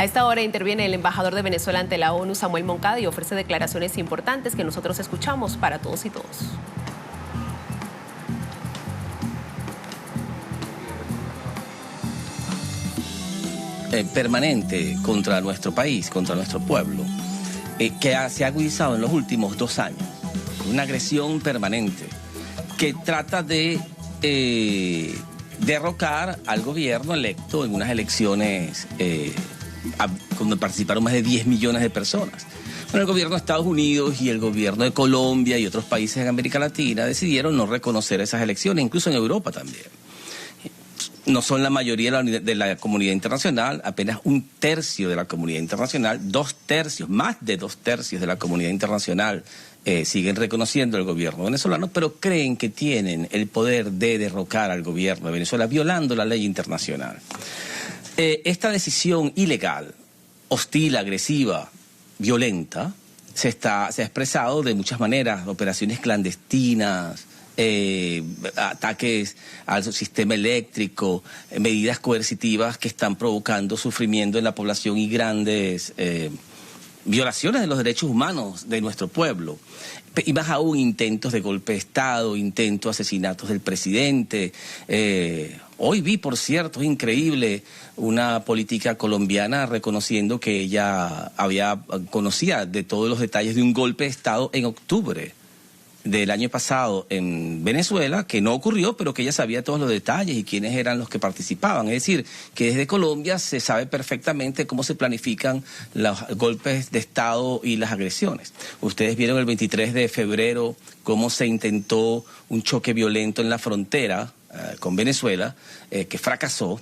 A esta hora interviene el embajador de Venezuela ante la ONU, Samuel Moncada, y ofrece declaraciones importantes que nosotros escuchamos para todos y todos. Permanente contra nuestro país, contra nuestro pueblo, que se ha agudizado en los últimos 2 años. Una agresión permanente que trata de derrocar al gobierno electo en unas elecciones donde participaron más de 10 millones de personas. Bueno, el gobierno de Estados Unidos y el gobierno de Colombia y otros países en América Latina decidieron no reconocer esas elecciones, incluso en Europa también. No son la mayoría de la comunidad internacional, apenas 1/3 de la comunidad internacional, 2/3, más de 2/3 de la comunidad internacional siguen reconociendo al gobierno venezolano, pero creen que tienen el poder de derrocar al gobierno de Venezuela violando la ley internacional. Esta decisión ilegal, hostil, agresiva, violenta, se ha expresado de muchas maneras: operaciones clandestinas, ataques al sistema eléctrico, medidas coercitivas que están provocando sufrimiento en la población y grandes violaciones de los derechos humanos de nuestro pueblo. Y más aún intentos de golpe de Estado, intentos de asesinatos del presidente. Hoy vi, por cierto, es increíble, una política colombiana reconociendo que ella conocía de todos los detalles de un golpe de Estado en octubre del año pasado en Venezuela, que no ocurrió, pero que ella sabía todos los detalles y quiénes eran los que participaban. Es decir, que desde Colombia se sabe perfectamente cómo se planifican los golpes de Estado y las agresiones. Ustedes vieron el 23 de febrero cómo se intentó un choque violento en la frontera con Venezuela, que fracasó.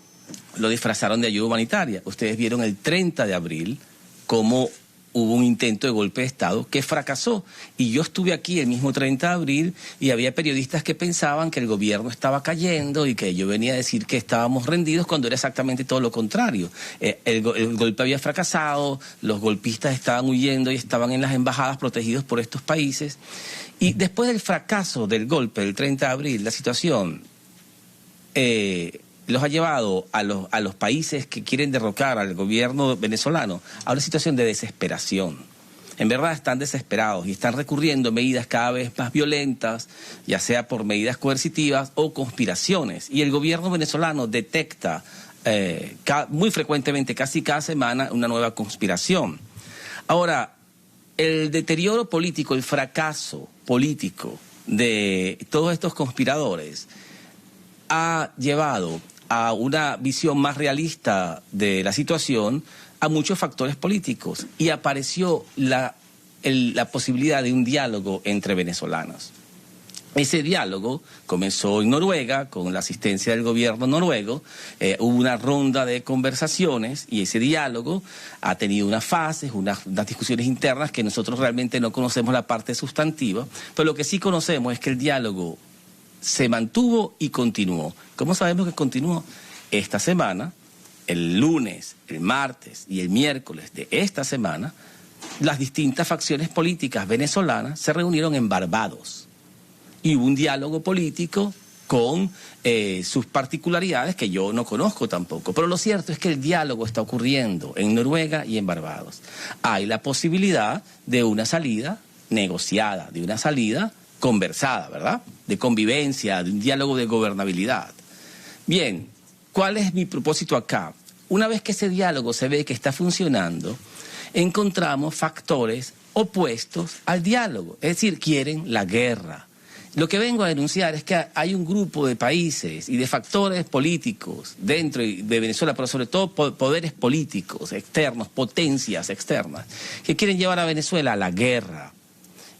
Lo disfrazaron de ayuda humanitaria. Ustedes vieron el 30 de abril cómo hubo un intento de golpe de Estado que fracasó. Y yo estuve aquí el mismo 30 de abril y había periodistas que pensaban que el gobierno estaba cayendo y que yo venía a decir que estábamos rendidos, cuando era exactamente todo lo contrario. El golpe había fracasado, los golpistas estaban huyendo y estaban en las embajadas protegidos por estos países. Y después del fracaso del golpe del 30 de abril, la situación los ha llevado a los países que quieren derrocar al gobierno venezolano a una situación de desesperación. En verdad están desesperados y están recurriendo a medidas cada vez más violentas, ya sea por medidas coercitivas o conspiraciones. Y el gobierno venezolano detecta muy frecuentemente, casi cada semana, una nueva conspiración. Ahora, el deterioro político, el fracaso político de todos estos conspiradores ha llevado a una visión más realista de la situación a muchos factores políticos, y apareció la posibilidad de un diálogo entre venezolanos. Ese diálogo comenzó en Noruega con la asistencia del gobierno noruego. Hubo una ronda de conversaciones y ese diálogo ha tenido unas fases, unas discusiones internas que nosotros realmente no conocemos la parte sustantiva, pero lo que sí conocemos es que el diálogo se mantuvo y continuó. ¿Cómo sabemos que continuó? Esta semana, el lunes, el martes y el miércoles de esta semana, las distintas facciones políticas venezolanas se reunieron en Barbados. Y hubo un diálogo político con sus particularidades que yo no conozco tampoco. Pero lo cierto es que el diálogo está ocurriendo en Noruega y en Barbados. Hay la posibilidad de una salida negociada, de una salida conversada, ¿verdad? De convivencia, de un diálogo de gobernabilidad. Bien, ¿cuál es mi propósito acá? Una vez que ese diálogo se ve que está funcionando, encontramos factores opuestos al diálogo. Es decir, quieren la guerra. Lo que vengo a denunciar es que hay un grupo de países y de factores políticos dentro de Venezuela, pero sobre todo poderes políticos externos, potencias externas, que quieren llevar a Venezuela a la guerra.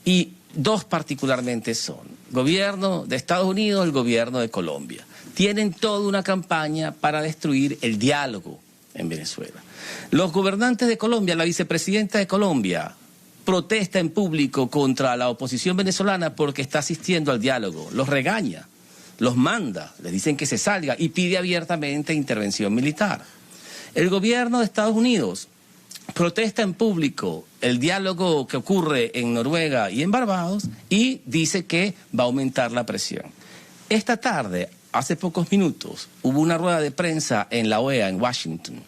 Y dos particularmente son gobierno de Estados Unidos y el gobierno de Colombia. Tienen toda una campaña para destruir el diálogo en Venezuela. Los gobernantes de Colombia, la vicepresidenta de Colombia, protesta en público contra la oposición venezolana porque está asistiendo al diálogo. Los regaña, los manda, les dicen que se salga y pide abiertamente intervención militar. El gobierno de Estados Unidos protesta en público el diálogo que ocurre en Noruega y en Barbados y dice que va a aumentar la presión. Esta tarde hace pocos minutos hubo una rueda de prensa en la OEA en Washington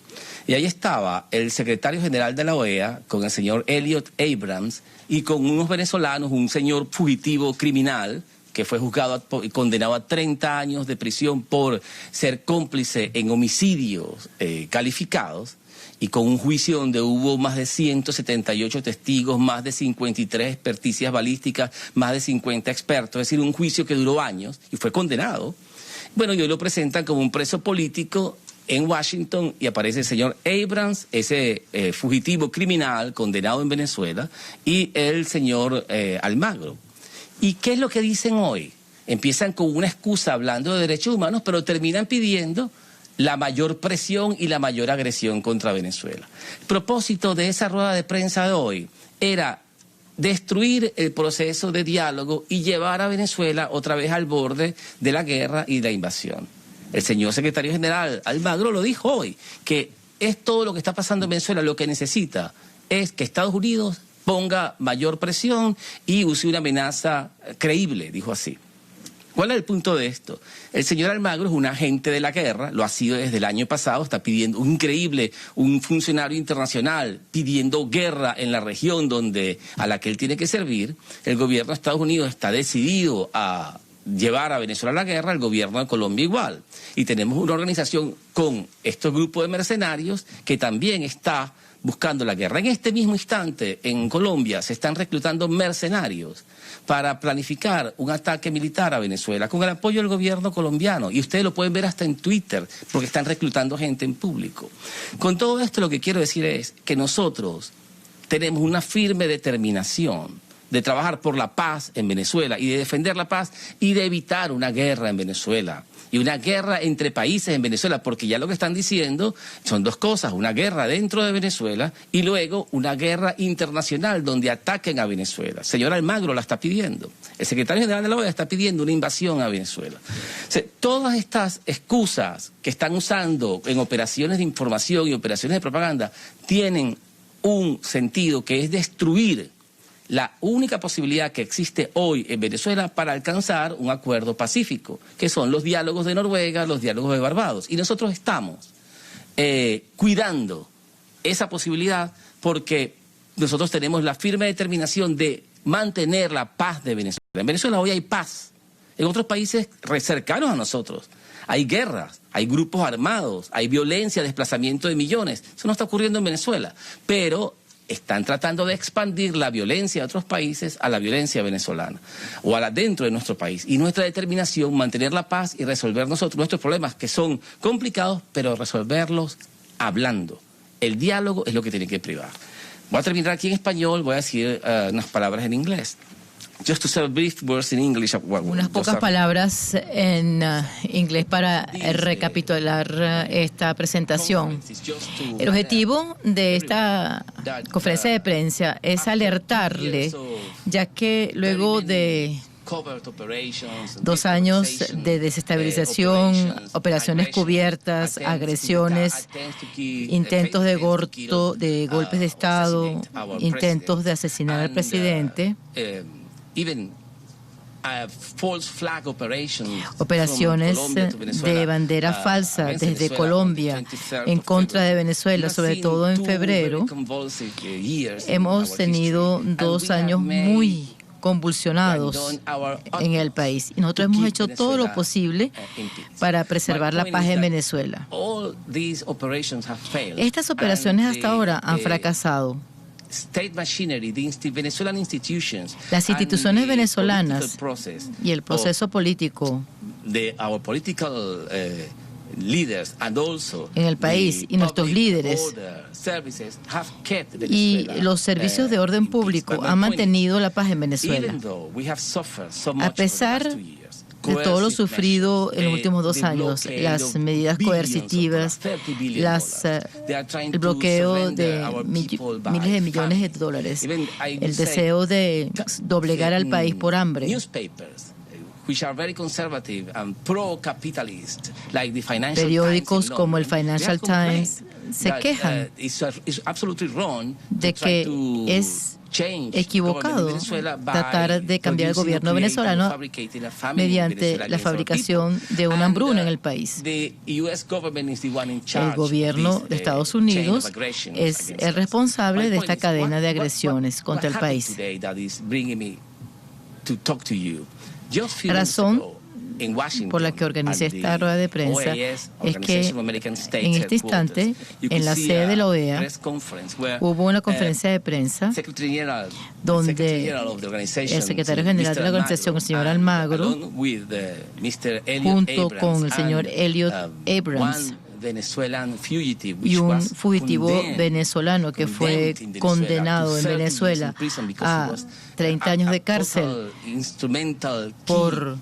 y ahí estaba el secretario general de la OEA con el señor Elliot Abrams y con unos venezolanos, un señor fugitivo criminal que fue juzgado y condenado a 30 años de prisión por ser cómplice en homicidios calificados, y con un juicio donde hubo más de 178 testigos, más de 53 experticias balísticas, más de 50 expertos, es decir, un juicio que duró años y fue condenado. Bueno, y hoy lo presentan como un preso político en Washington y aparece el señor Abrams, ese fugitivo criminal condenado en Venezuela, y el señor Almagro. ¿Y qué es lo que dicen hoy? Empiezan con una excusa hablando de derechos humanos, pero terminan pidiendo la mayor presión y la mayor agresión contra Venezuela. El propósito de esa rueda de prensa de hoy era destruir el proceso de diálogo y llevar a Venezuela otra vez al borde de la guerra y de la invasión. El señor secretario general Almagro lo dijo hoy, que es todo lo que está pasando en Venezuela, lo que necesita es que Estados Unidos ponga mayor presión y use una amenaza creíble, dijo así. ¿Cuál es el punto de esto? El señor Almagro es un agente de la guerra, lo ha sido desde el año pasado, está pidiendo un funcionario internacional pidiendo guerra en la región a la que él tiene que servir. El gobierno de Estados Unidos está decidido a llevar a Venezuela a la guerra, el gobierno de Colombia igual. Y tenemos una organización con estos grupos de mercenarios que también está buscando la guerra. En este mismo instante, en Colombia, se están reclutando mercenarios para planificar un ataque militar a Venezuela con el apoyo del gobierno colombiano. Y ustedes lo pueden ver hasta en Twitter, porque están reclutando gente en público. Con todo esto lo que quiero decir es que nosotros tenemos una firme determinación de trabajar por la paz en Venezuela y de defender la paz y de evitar una guerra en Venezuela. Y una guerra entre países en Venezuela, porque ya lo que están diciendo son dos cosas, una guerra dentro de Venezuela y luego una guerra internacional donde ataquen a Venezuela. El señor Almagro la está pidiendo, el secretario general de la OEA está pidiendo una invasión a Venezuela. O sea, todas estas excusas que están usando en operaciones de información y operaciones de propaganda tienen un sentido que es destruir la única posibilidad que existe hoy en Venezuela para alcanzar un acuerdo pacífico, que son los diálogos de Noruega, los diálogos de Barbados. Y nosotros estamos cuidando esa posibilidad porque nosotros tenemos la firme determinación de mantener la paz de Venezuela. En Venezuela hoy hay paz. En otros países cercanos a nosotros hay guerras, hay grupos armados, hay violencia, desplazamiento de millones. Eso no está ocurriendo en Venezuela, pero están tratando de expandir la violencia de otros países a la violencia venezolana o a la dentro de nuestro país. Y nuestra determinación, mantener la paz y resolver nosotros nuestros problemas que son complicados, pero resolverlos hablando. El diálogo es lo que tiene que privar. Voy a terminar aquí en español, voy a decir unas palabras en inglés. Just to say brief words in English. Unas pocas palabras en inglés para recapitular esta presentación. El objetivo de esta conferencia de prensa es alertarle, ya que luego de 2 años de desestabilización, operaciones cubiertas, agresiones, intentos de golpes de Estado, intentos de asesinar al presidente, operaciones de bandera falsa desde Colombia en contra de Venezuela, sobre todo en febrero. Hemos tenido 2 años muy convulsionados en el país y nosotros hemos hecho todo lo posible para preservar la paz en Venezuela. Estas operaciones hasta ahora han fracasado. Las instituciones venezolanas y el proceso político en el país y nuestros líderes y los servicios de orden público han mantenido la paz en Venezuela. A pesar de todo lo sufrido en los últimos 2 años, las medidas coercitivas, el bloqueo de miles de millones de dólares, el deseo de doblegar al país por hambre, periódicos como el Financial Times, se quejan de que es equivocado tratar de cambiar el gobierno venezolano mediante la fabricación de una hambruna en el país. El gobierno de Estados Unidos es el responsable de esta cadena de agresiones contra el país. La razón por la que organicé esta rueda de prensa es que en este instante, en la sede de la OEA, hubo una conferencia de prensa donde el secretario general de la organización, el señor Almagro, junto con el señor Elliot Abrams, y un fugitivo venezolano que fue condenado en Venezuela a 30 años de cárcel por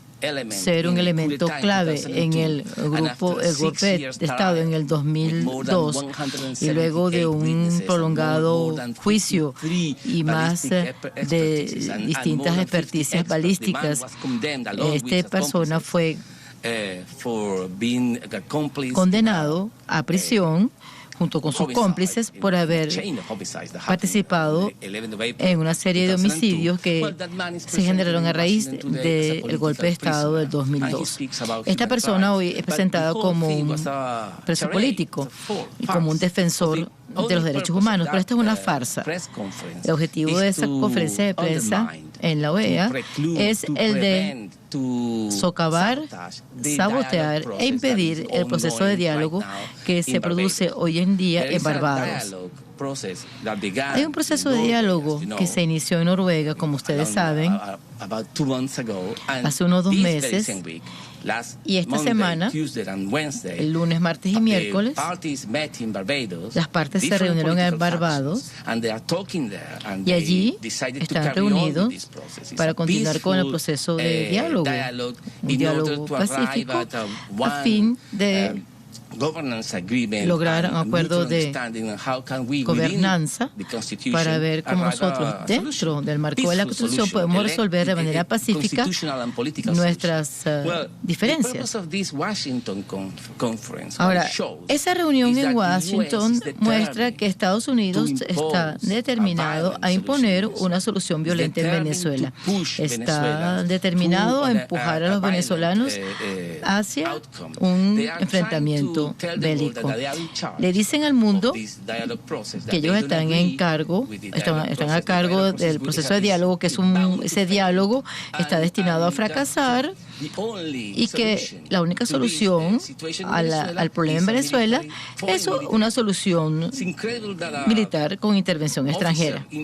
ser un elemento clave en el golpe de Estado en el 2002, y luego de un prolongado juicio y más de distintas experticias balísticas, esta persona fue condenado a prisión junto con sus cómplices por haber participado en una serie de homicidios que se generaron a raíz del golpe de Estado del 2002. Esta persona hoy es presentada como un preso político y como un defensor de los derechos humanos, pero esta es una farsa. El objetivo de esa conferencia de prensa en la OEA es el de socavar, sabotear e impedir el proceso de diálogo que se produce hoy en día en Barbados. Hay un proceso de diálogo que se inició en Noruega, como ustedes saben, hace unos 2 meses, y esta semana, el lunes, martes y miércoles, las partes se reunieron en Barbados y allí están reunidos para continuar con el proceso de diálogo, un diálogo pacífico a fin de lograr un acuerdo de gobernanza para ver cómo nosotros, dentro del marco de la Constitución, podemos resolver de manera pacífica nuestras diferencias. Ahora, esa reunión en Washington muestra que Estados Unidos está determinado a imponer una solución violenta en Venezuela. Está determinado a empujar a los venezolanos hacia un enfrentamiento bélico. Le dicen al mundo que ellos están a cargo del proceso de diálogo, que ese diálogo está destinado a fracasar y que la única solución al problema en Venezuela es una solución militar con intervención extranjera. Es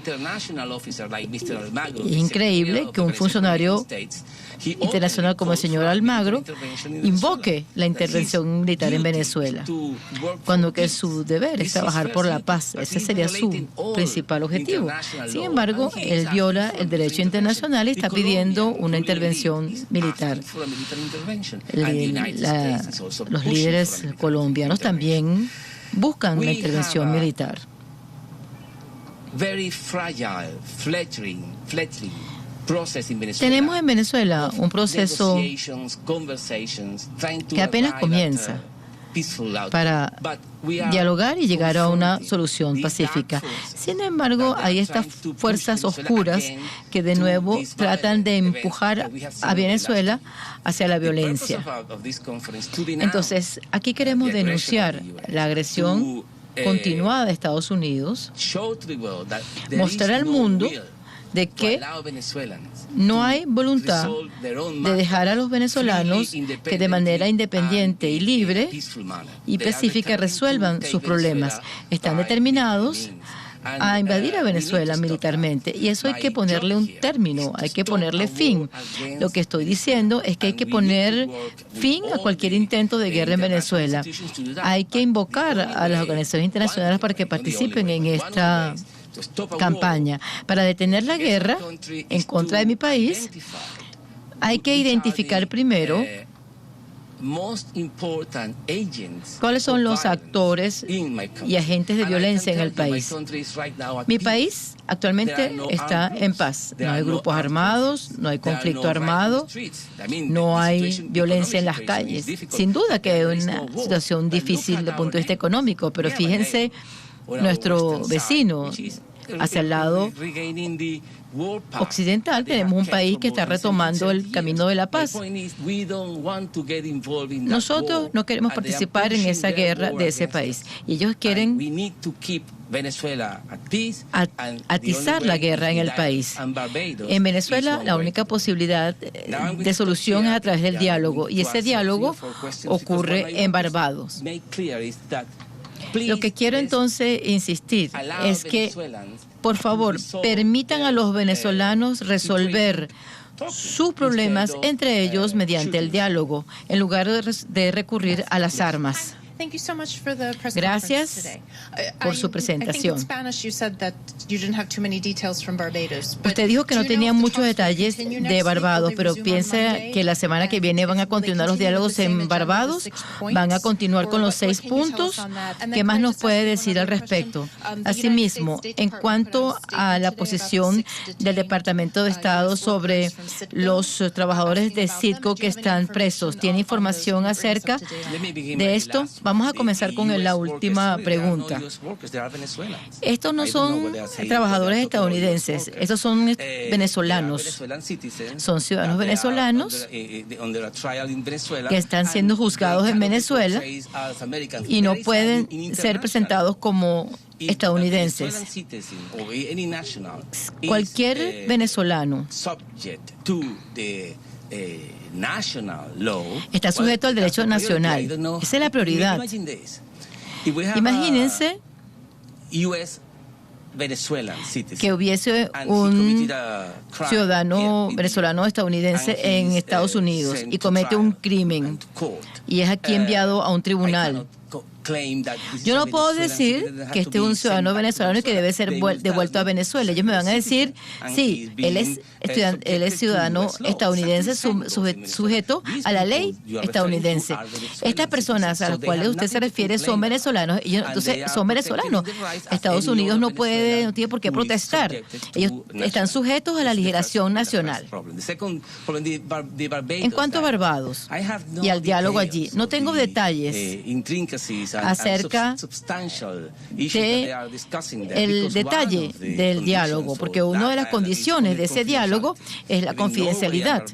increíble que un funcionario internacional como el señor Almagro invoque la intervención militar en Venezuela, cuando que su deber es trabajar por la paz. Ese sería su principal objetivo. Sin embargo, él viola el derecho internacional y está pidiendo una intervención militar. Los líderes colombianos también buscan la intervención militar. Tenemos en Venezuela un proceso que apenas comienza para dialogar y llegar a una solución pacífica. Sin embargo, hay estas fuerzas oscuras que de nuevo tratan de empujar a Venezuela hacia la violencia. Entonces, aquí queremos denunciar la agresión continuada de Estados Unidos, mostrar al mundo de que no hay voluntad de dejar a los venezolanos que de manera independiente y libre y pacífica resuelvan sus problemas. Están determinados a invadir a Venezuela militarmente, y eso hay que ponerle un término, hay que ponerle fin. Lo que estoy diciendo es que hay que poner fin a cualquier intento de guerra en Venezuela. Hay que invocar a las organizaciones internacionales para que participen en esta campaña. Para detener la guerra en contra de mi país, hay que identificar primero ¿Cuáles son los actores y agentes de violencia en el país? Mi país actualmente está en paz. No hay grupos armados, no hay conflicto armado, no hay violencia en las calles. Sin duda que es una situación difícil desde el punto de vista económico, pero fíjense, nuestro vecino hacia el lado occidental tenemos un país que está retomando el camino de la paz. Nosotros no queremos participar en esa guerra de ese país. Y ellos quieren atizar la guerra en el país. En Venezuela, la única posibilidad de solución es a través del diálogo. Y ese diálogo ocurre en Barbados. Lo que quiero entonces insistir es que, por favor, permitan a los venezolanos resolver sus problemas entre ellos mediante el diálogo, en lugar de recurrir a las armas. Gracias por su presentación. Usted dijo que no tenía muchos detalles de Barbados, pero piensa que la semana que viene van a continuar los diálogos en Barbados, van a continuar con los 6 puntos. ¿Qué más nos puede decir al respecto? Asimismo, en cuanto a la posición del Departamento de Estado sobre los trabajadores de Citgo que están presos, ¿tiene información acerca de esto? Vamos a comenzar con la última pregunta. Estos no son trabajadores estadounidenses, estos son venezolanos. Son ciudadanos venezolanos que están siendo juzgados en Venezuela y no pueden ser presentados como estadounidenses. Cualquier venezolano está sujeto al derecho nacional. Esa es la prioridad. Imagínense que hubiese un ciudadano venezolano estadounidense en Estados Unidos y comete un crimen y es aquí enviado a un tribunal. Yo no puedo decir que este es un ciudadano venezolano y que debe ser devuelto a Venezuela. Ellos me van a decir, sí, él es ciudadano estadounidense sujeto a la ley estadounidense. Estas personas a las cuales usted se refiere son venezolanos, y entonces son venezolanos. Estados Unidos no tiene por qué protestar. Ellos están sujetos a la legislación nacional. En cuanto a Barbados y al diálogo allí, no tengo detalles acerca del detalle del diálogo, porque una de las condiciones de ese diálogo es la confidencialidad.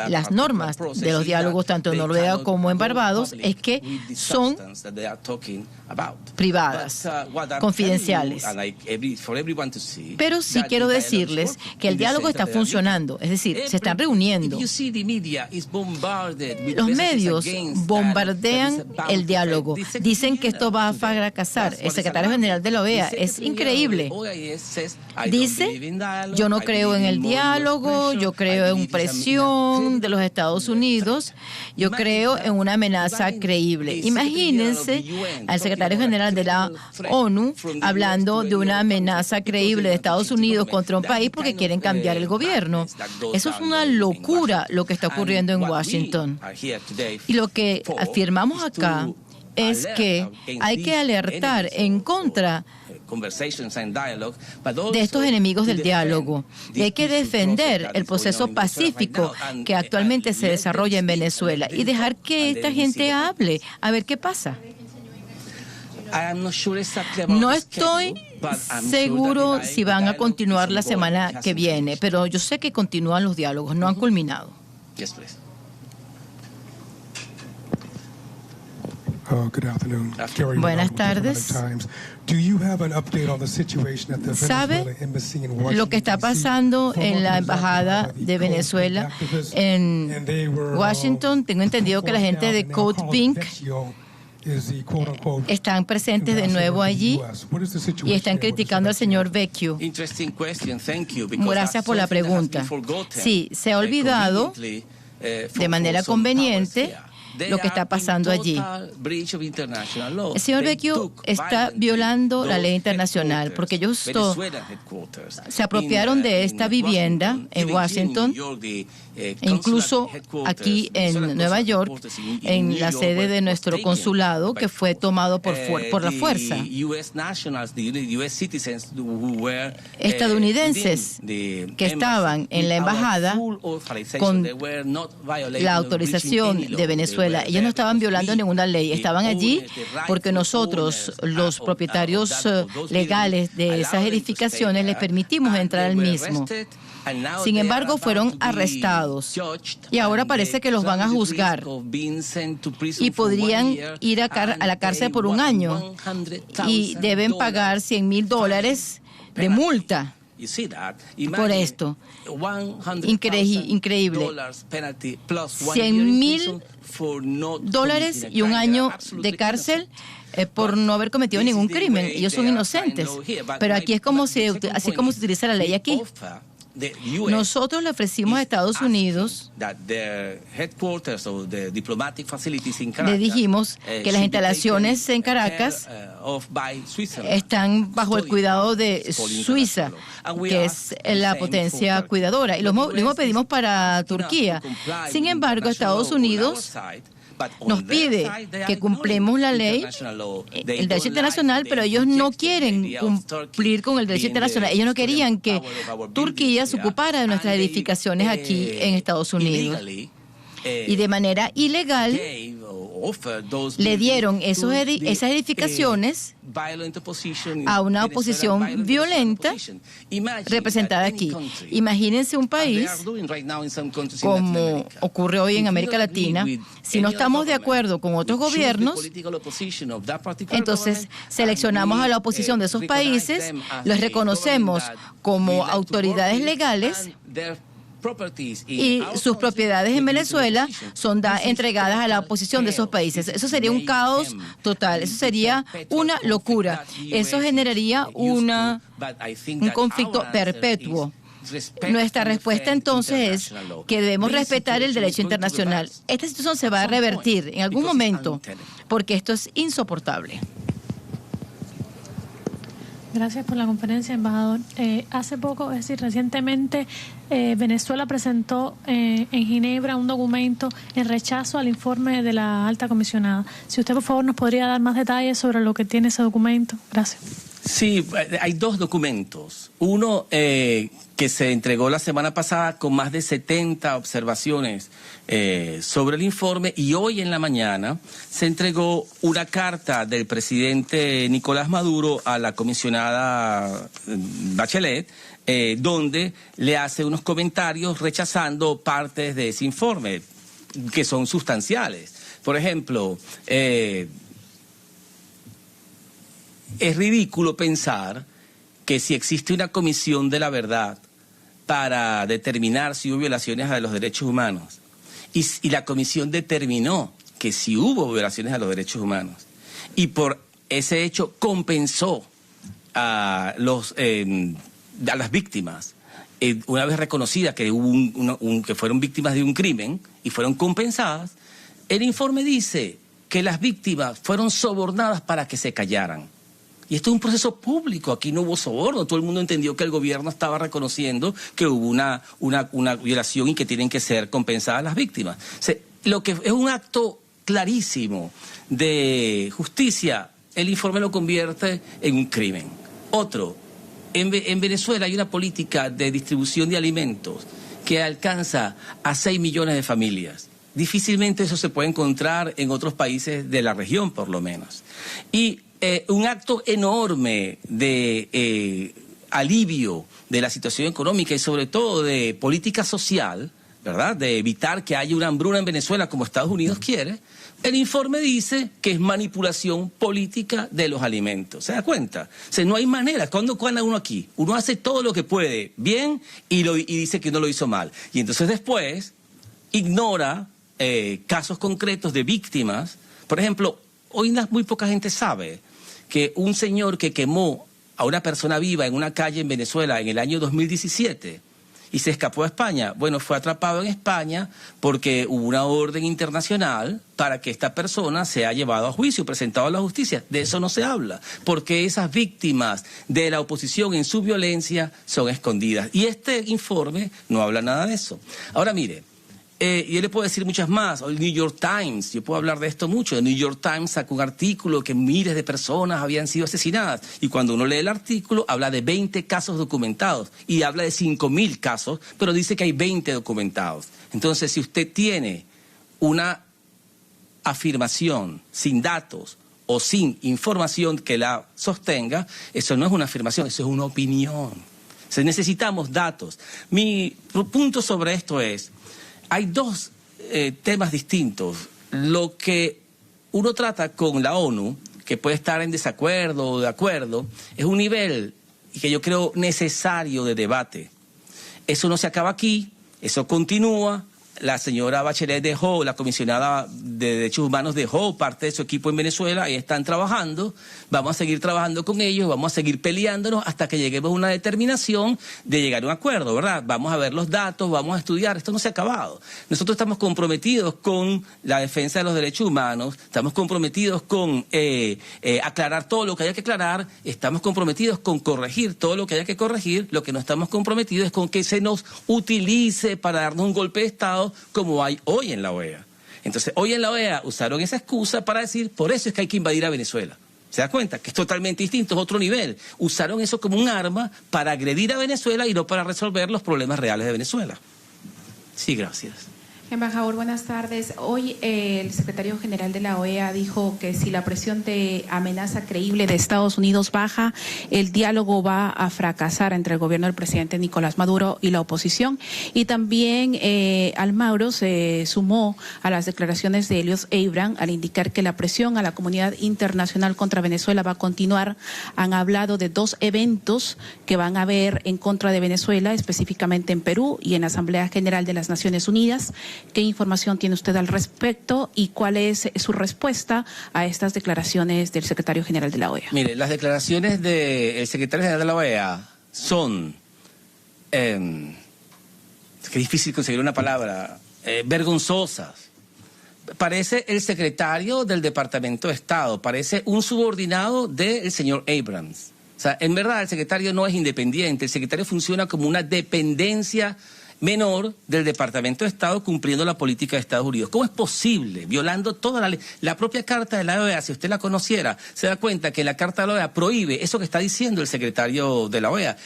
Las normas de los diálogos, tanto en Noruega como en Barbados, es que son privadas, confidenciales. Pero sí quiero decirles que el diálogo está funcionando, es decir, se están reuniendo. Los medios bombardean el diálogo. Dicen que esto va a fracasar. El secretario general de la OEA es increíble. Dice, yo no creo en el diálogo, yo creo en presión de los Estados Unidos, yo creo en una amenaza creíble. Imagínense al secretario general de la ONU hablando de una amenaza creíble de Estados Unidos contra un país porque quieren cambiar el gobierno. Eso es una locura lo que está ocurriendo en Washington. Y lo que afirmamos acá es que hay que alertar en contra de estos enemigos del diálogo. Y hay que defender el proceso pacífico que actualmente se desarrolla en Venezuela y dejar que esta gente hable, a ver qué pasa. No estoy seguro si van a continuar la semana que viene, pero yo sé que continúan los diálogos, no han culminado. Buenas tardes. ¿Sabe lo que está pasando en la Embajada de Venezuela en Washington? Tengo entendido que la gente de Code Pink están presentes de nuevo allí y están criticando al señor Vecchio. Gracias por la pregunta. Sí, se ha olvidado de manera conveniente lo que está pasando allí. El señor Vecchio está violando la ley internacional porque ellos se apropiaron de esta vivienda en Washington, e incluso aquí en Nueva York, en la sede de nuestro consulado, que fue tomado por la fuerza. Estadounidenses que estaban en la embajada con la autorización de Venezuela, ellos no estaban violando ninguna ley, estaban allí porque nosotros, los propietarios legales de esas edificaciones, les permitimos entrar al mismo. Sin embargo, fueron arrestados y ahora parece que los van a juzgar y podrían ir a la cárcel por 1 año y deben pagar $100,000 de multa por esto. Increíble. $100,000 y 1 año de cárcel por no haber cometido ningún crimen. Ellos son inocentes. Pero aquí es así como se utiliza la ley aquí. Nosotros le ofrecimos a Estados Unidos, le dijimos que las instalaciones en Caracas están bajo el cuidado de Suiza, que es la potencia cuidadora. Y lo mismo pedimos para Turquía. Sin embargo, Estados Unidos nos pide que cumplamos la ley, el derecho internacional, pero ellos no quieren cumplir con el derecho internacional. Ellos no querían que Turquía se ocupara de nuestras edificaciones aquí en Estados Unidos. Y de manera ilegal le dieron esas edificaciones a una oposición violenta representada aquí. Imagínense un país como ocurre hoy en América Latina. Si no estamos de acuerdo con otros gobiernos, entonces seleccionamos a la oposición de esos países, los reconocemos como autoridades legales y sus propiedades en Venezuela son entregadas a la oposición de esos países. Eso sería un caos total, eso sería una locura. Eso generaría un conflicto perpetuo. Nuestra respuesta entonces es que debemos respetar el derecho internacional. Esta situación se va a revertir en algún momento porque esto es insoportable. Gracias por la conferencia, embajador. Hace poco, es decir, recientemente, Venezuela presentó en Ginebra un documento en rechazo al informe de la alta comisionada. Si usted, por favor, nos podría dar más detalles sobre lo que tiene ese documento. Gracias. Sí, hay 2 documentos. Uno que se entregó la semana pasada con más de 70 observaciones sobre el informe, y hoy en la mañana se entregó una carta del presidente Nicolás Maduro a la comisionada Bachelet, donde le hace unos comentarios rechazando partes de ese informe que son sustanciales. Por ejemplo, es ridículo pensar que si existe una comisión de la verdad para determinar si hubo violaciones a los derechos humanos y la comisión determinó que sí hubo violaciones a los derechos humanos y por ese hecho compensó a las víctimas, una vez reconocida que que fueron víctimas de un crimen y fueron compensadas, el informe dice que las víctimas fueron sobornadas para que se callaran. Y esto es un proceso público, aquí no hubo soborno, todo el mundo entendió que el gobierno estaba reconociendo que hubo una violación y que tienen que ser compensadas las víctimas. O sea, lo que es un acto clarísimo de justicia, el informe lo convierte en un crimen. Otro, en Venezuela hay una política de distribución de alimentos que alcanza a 6 millones de familias. Difícilmente eso se puede encontrar en otros países de la región, por lo menos. Y un acto enorme de alivio de la situación económica y sobre todo de política social, ¿verdad? De evitar que haya una hambruna en Venezuela como Estados Unidos quiere. El informe dice que es manipulación política de los alimentos. ¿Se da cuenta? O sea, no hay manera. ¿Cuándo uno aquí? Uno hace todo lo que puede bien y dice que no lo hizo mal. Y entonces después ignora casos concretos de víctimas. Por ejemplo, hoy muy poca gente sabe que un señor que quemó a una persona viva en una calle en Venezuela en el año 2017 y se escapó a España. Bueno, fue atrapado en España porque hubo una orden internacional para que esta persona sea llevado a juicio, presentado a la justicia. De eso no se habla, porque esas víctimas de la oposición en su violencia son escondidas. Y este informe no habla nada de eso. Ahora mire, yo le puedo decir muchas más. El New York Times, yo puedo hablar de esto mucho. El New York Times sacó un artículo que miles de personas habían sido asesinadas. Y cuando uno lee el artículo, habla de 20 casos documentados. Y habla de 5.000 casos, pero dice que hay 20 documentados. Entonces, si usted tiene una afirmación sin datos o sin información que la sostenga, eso no es una afirmación, eso es una opinión. O sea, necesitamos datos. Mi punto sobre esto es: hay dos temas distintos. Lo que uno trata con la ONU, que puede estar en desacuerdo o de acuerdo, es un nivel que yo creo necesario de debate. Eso no se acaba aquí, eso continúa. La señora Bachelet dejó, la comisionada de Derechos Humanos dejó parte de su equipo en Venezuela y están trabajando. Vamos a seguir trabajando con ellos, vamos a seguir peleándonos hasta que lleguemos a una determinación de llegar a un acuerdo, ¿verdad? Vamos a ver los datos, vamos a estudiar, esto no se ha acabado. Nosotros estamos comprometidos con la defensa de los derechos humanos, estamos comprometidos con aclarar todo lo que haya que aclarar, estamos comprometidos con corregir todo lo que haya que corregir. Lo que no estamos comprometidos es con que se nos utilice para darnos un golpe de Estado como hay hoy en la OEA. Entonces, hoy en la OEA usaron esa excusa para decir, por eso es que hay que invadir a Venezuela. ¿Se da cuenta? Que es totalmente distinto, es otro nivel. Usaron eso como un arma para agredir a Venezuela y no para resolver los problemas reales de Venezuela. Sí, gracias. Embajador, buenas tardes. Hoy el secretario general de la OEA dijo que si la presión de amenaza creíble de Estados Unidos baja, el diálogo va a fracasar entre el gobierno del presidente Nicolás Maduro y la oposición. Y también Almagro se sumó a las declaraciones de Eliot Abrams al indicar que la presión a la comunidad internacional contra Venezuela va a continuar. Han hablado de 2 eventos que van a haber en contra de Venezuela, específicamente en Perú y en la Asamblea General de las Naciones Unidas. ¿Qué información tiene usted al respecto y cuál es su respuesta a estas declaraciones del secretario general de la OEA? Mire, las declaraciones del secretario general de la OEA son, qué difícil conseguir una palabra, vergonzosas. Parece el secretario del Departamento de Estado, parece un subordinado del señor Abrams. O sea, en verdad el secretario no es independiente, el secretario funciona como una dependencia menor del Departamento de Estado cumpliendo la política de Estados Unidos. ¿Cómo es posible? Violando toda la ley. La propia Carta de la OEA, si usted la conociera, se da cuenta que la Carta de la OEA prohíbe, eso que está diciendo el secretario de la OEA,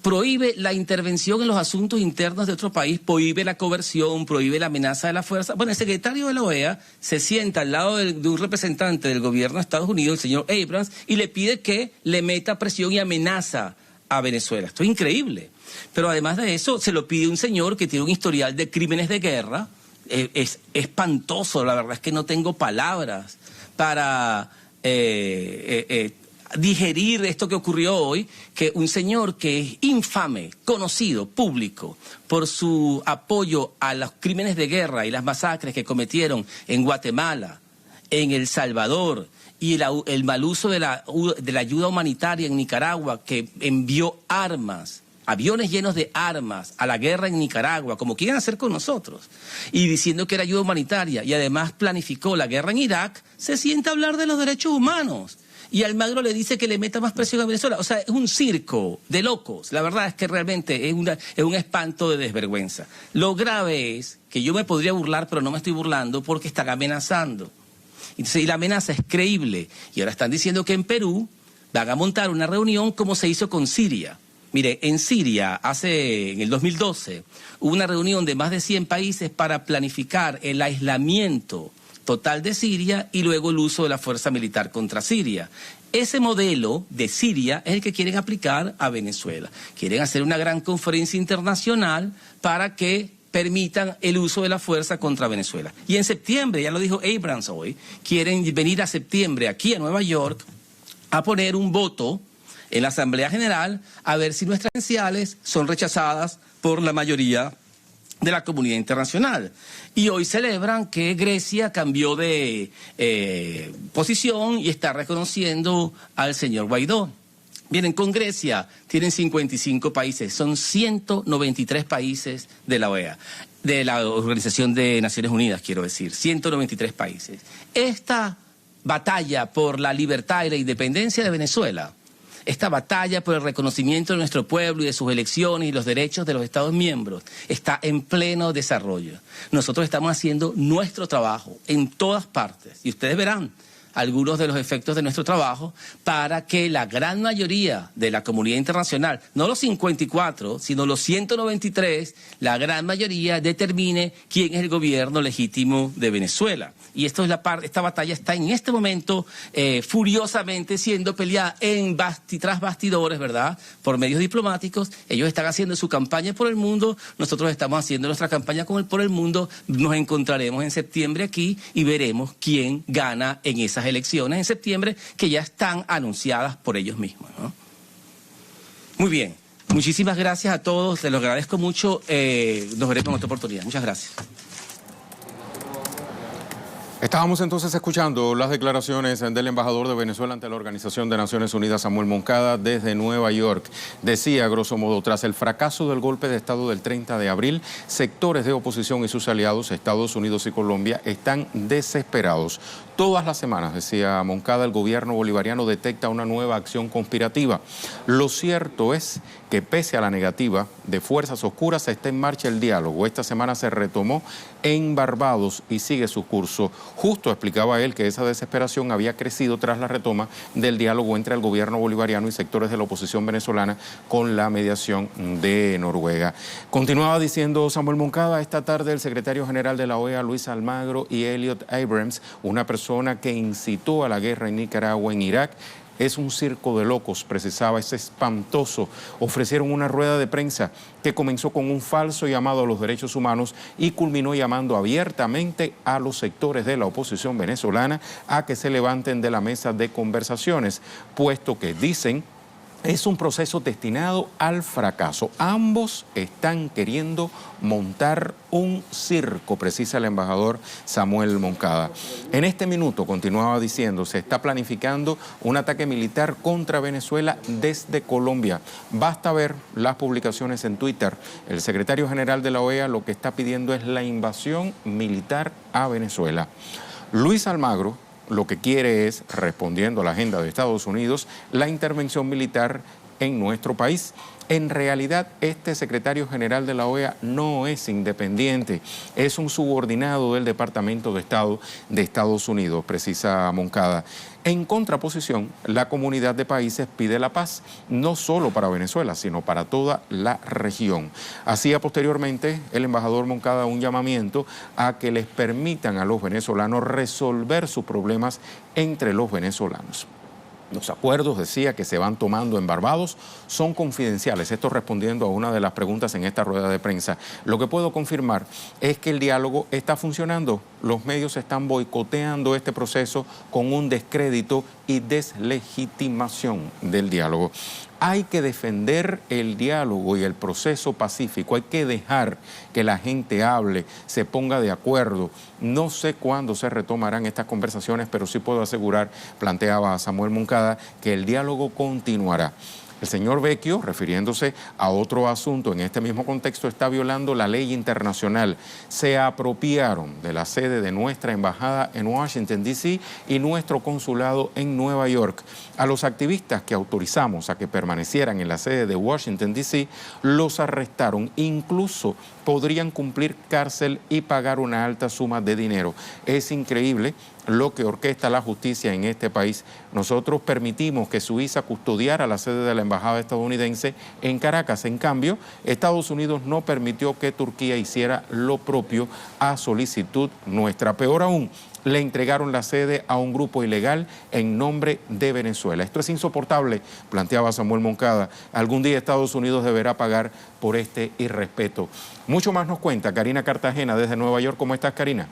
prohíbe la intervención en los asuntos internos de otro país, prohíbe la coerción, prohíbe la amenaza de la fuerza. Bueno, el secretario de la OEA se sienta al lado de un representante del gobierno de Estados Unidos, el señor Abrams, y le pide que le meta presión y amenaza a Venezuela. Esto es increíble. Pero además de eso, se lo pide un señor que tiene un historial de crímenes de guerra. Es espantoso, la verdad es que no tengo palabras para digerir esto que ocurrió hoy, que un señor que es infame, conocido, público, por su apoyo a los crímenes de guerra y las masacres que cometieron en Guatemala, en El Salvador, y el mal uso de la ayuda humanitaria en Nicaragua, que envió armas, aviones llenos de armas a la guerra en Nicaragua, como quieren hacer con nosotros, y diciendo que era ayuda humanitaria, y además planificó la guerra en Irak, se sienta a hablar de los derechos humanos. Y Almagro le dice que le meta más presión a Venezuela. O sea, es un circo de locos. La verdad es que realmente es un espanto de desvergüenza. Lo grave es que yo me podría burlar, pero no me estoy burlando porque están amenazando. Entonces, y la amenaza es creíble. Y ahora están diciendo que en Perú van a montar una reunión como se hizo con Siria. Mire, en Siria, en el 2012, hubo una reunión de más de 100 países para planificar el aislamiento total de Siria y luego el uso de la fuerza militar contra Siria. Ese modelo de Siria es el que quieren aplicar a Venezuela. Quieren hacer una gran conferencia internacional para que permitan el uso de la fuerza contra Venezuela. Y en septiembre, ya lo dijo Abrams hoy, quieren venir a septiembre aquí a Nueva York a poner un voto en la Asamblea General a ver si nuestras credenciales son rechazadas por la mayoría de la comunidad internacional. Y hoy celebran que Grecia cambió de posición y está reconociendo al señor Guaidó. Vienen con Grecia, tienen 55 países, son 193 países de la OEA, de la Organización de Naciones Unidas, quiero decir, 193 países. Esta batalla por la libertad y la independencia de Venezuela, esta batalla por el reconocimiento de nuestro pueblo y de sus elecciones y los derechos de los Estados miembros está en pleno desarrollo. Nosotros estamos haciendo nuestro trabajo en todas partes y ustedes verán algunos de los efectos de nuestro trabajo para que la gran mayoría de la comunidad internacional, no los 54, sino los 193, la gran mayoría determine quién es el gobierno legítimo de Venezuela. Y esta batalla está en este momento furiosamente siendo peleada tras bastidores, ¿verdad? Por medios diplomáticos. Ellos están haciendo su campaña por el mundo, nosotros estamos haciendo nuestra campaña por el mundo. Nos encontraremos en septiembre aquí y veremos quién gana en esas elecciones en septiembre, que ya están anunciadas por ellos mismos, ¿no? Muy bien, muchísimas gracias a todos, les lo agradezco mucho, nos veremos en otra oportunidad. Muchas gracias. Estábamos entonces escuchando las declaraciones del embajador de Venezuela ante la Organización de Naciones Unidas, Samuel Moncada, desde Nueva York. Decía, grosso modo, tras el fracaso del golpe de Estado del 30 de abril, sectores de oposición y sus aliados, Estados Unidos y Colombia, están desesperados. Todas las semanas, decía Moncada, el gobierno bolivariano detecta una nueva acción conspirativa. Lo cierto es que pese a la negativa de fuerzas oscuras, está en marcha el diálogo. Esta semana se retomó en Barbados y sigue su curso. Justo explicaba él que esa desesperación había crecido tras la retoma del diálogo entre el gobierno bolivariano y sectores de la oposición venezolana con la mediación de Noruega. Continuaba diciendo Samuel Moncada, esta tarde el secretario general de la OEA, Luis Almagro, y Elliot Abrams, una persona que incitó a la guerra en Nicaragua, en Irak, es un circo de locos, precisaba, es espantoso. Ofrecieron una rueda de prensa que comenzó con un falso llamado a los derechos humanos y culminó llamando abiertamente a los sectores de la oposición venezolana a que se levanten de la mesa de conversaciones, puesto que dicen es un proceso destinado al fracaso. Ambos están queriendo montar un circo, precisa el embajador Samuel Moncada. En este minuto, continuaba diciendo, se está planificando un ataque militar contra Venezuela desde Colombia. Basta ver las publicaciones en Twitter. El secretario general de la OEA lo que está pidiendo es la invasión militar a Venezuela. Luis Almagro lo que quiere es, respondiendo a la agenda de Estados Unidos, la intervención militar en nuestro país. En realidad, este secretario general de la OEA no es independiente, es un subordinado del Departamento de Estado de Estados Unidos, precisa Moncada. En contraposición, la comunidad de países pide la paz, no solo para Venezuela, sino para toda la región. Hacía posteriormente el embajador Moncada un llamamiento a que les permitan a los venezolanos resolver sus problemas entre los venezolanos. Los acuerdos, decía, que se van tomando en Barbados son confidenciales. Esto respondiendo a una de las preguntas en esta rueda de prensa. Lo que puedo confirmar es que el diálogo está funcionando. Los medios están boicoteando este proceso con un descrédito y deslegitimación del diálogo. Hay que defender el diálogo y el proceso pacífico. Hay que dejar que la gente hable, se ponga de acuerdo. No sé cuándo se retomarán estas conversaciones, pero sí puedo asegurar, planteaba Samuel Moncada, que el diálogo continuará. El señor Vecchio, refiriéndose a otro asunto en este mismo contexto, está violando la ley internacional. Se apropiaron de la sede de nuestra embajada en Washington, D.C. y nuestro consulado en Nueva York. A los activistas que autorizamos a que permanecieran en la sede de Washington, D.C., los arrestaron. Incluso podrían cumplir cárcel y pagar una alta suma de dinero. Es increíble lo que orquesta la justicia en este país. Nosotros permitimos que Suiza custodiara la sede de la embajada estadounidense en Caracas. En cambio, Estados Unidos no permitió que Turquía hiciera lo propio a solicitud nuestra. Peor aún, le entregaron la sede a un grupo ilegal en nombre de Venezuela. Esto es insoportable, planteaba Samuel Moncada. Algún día Estados Unidos deberá pagar por este irrespeto. Mucho más nos cuenta Karina Cartagena desde Nueva York. ¿Cómo estás, Karina?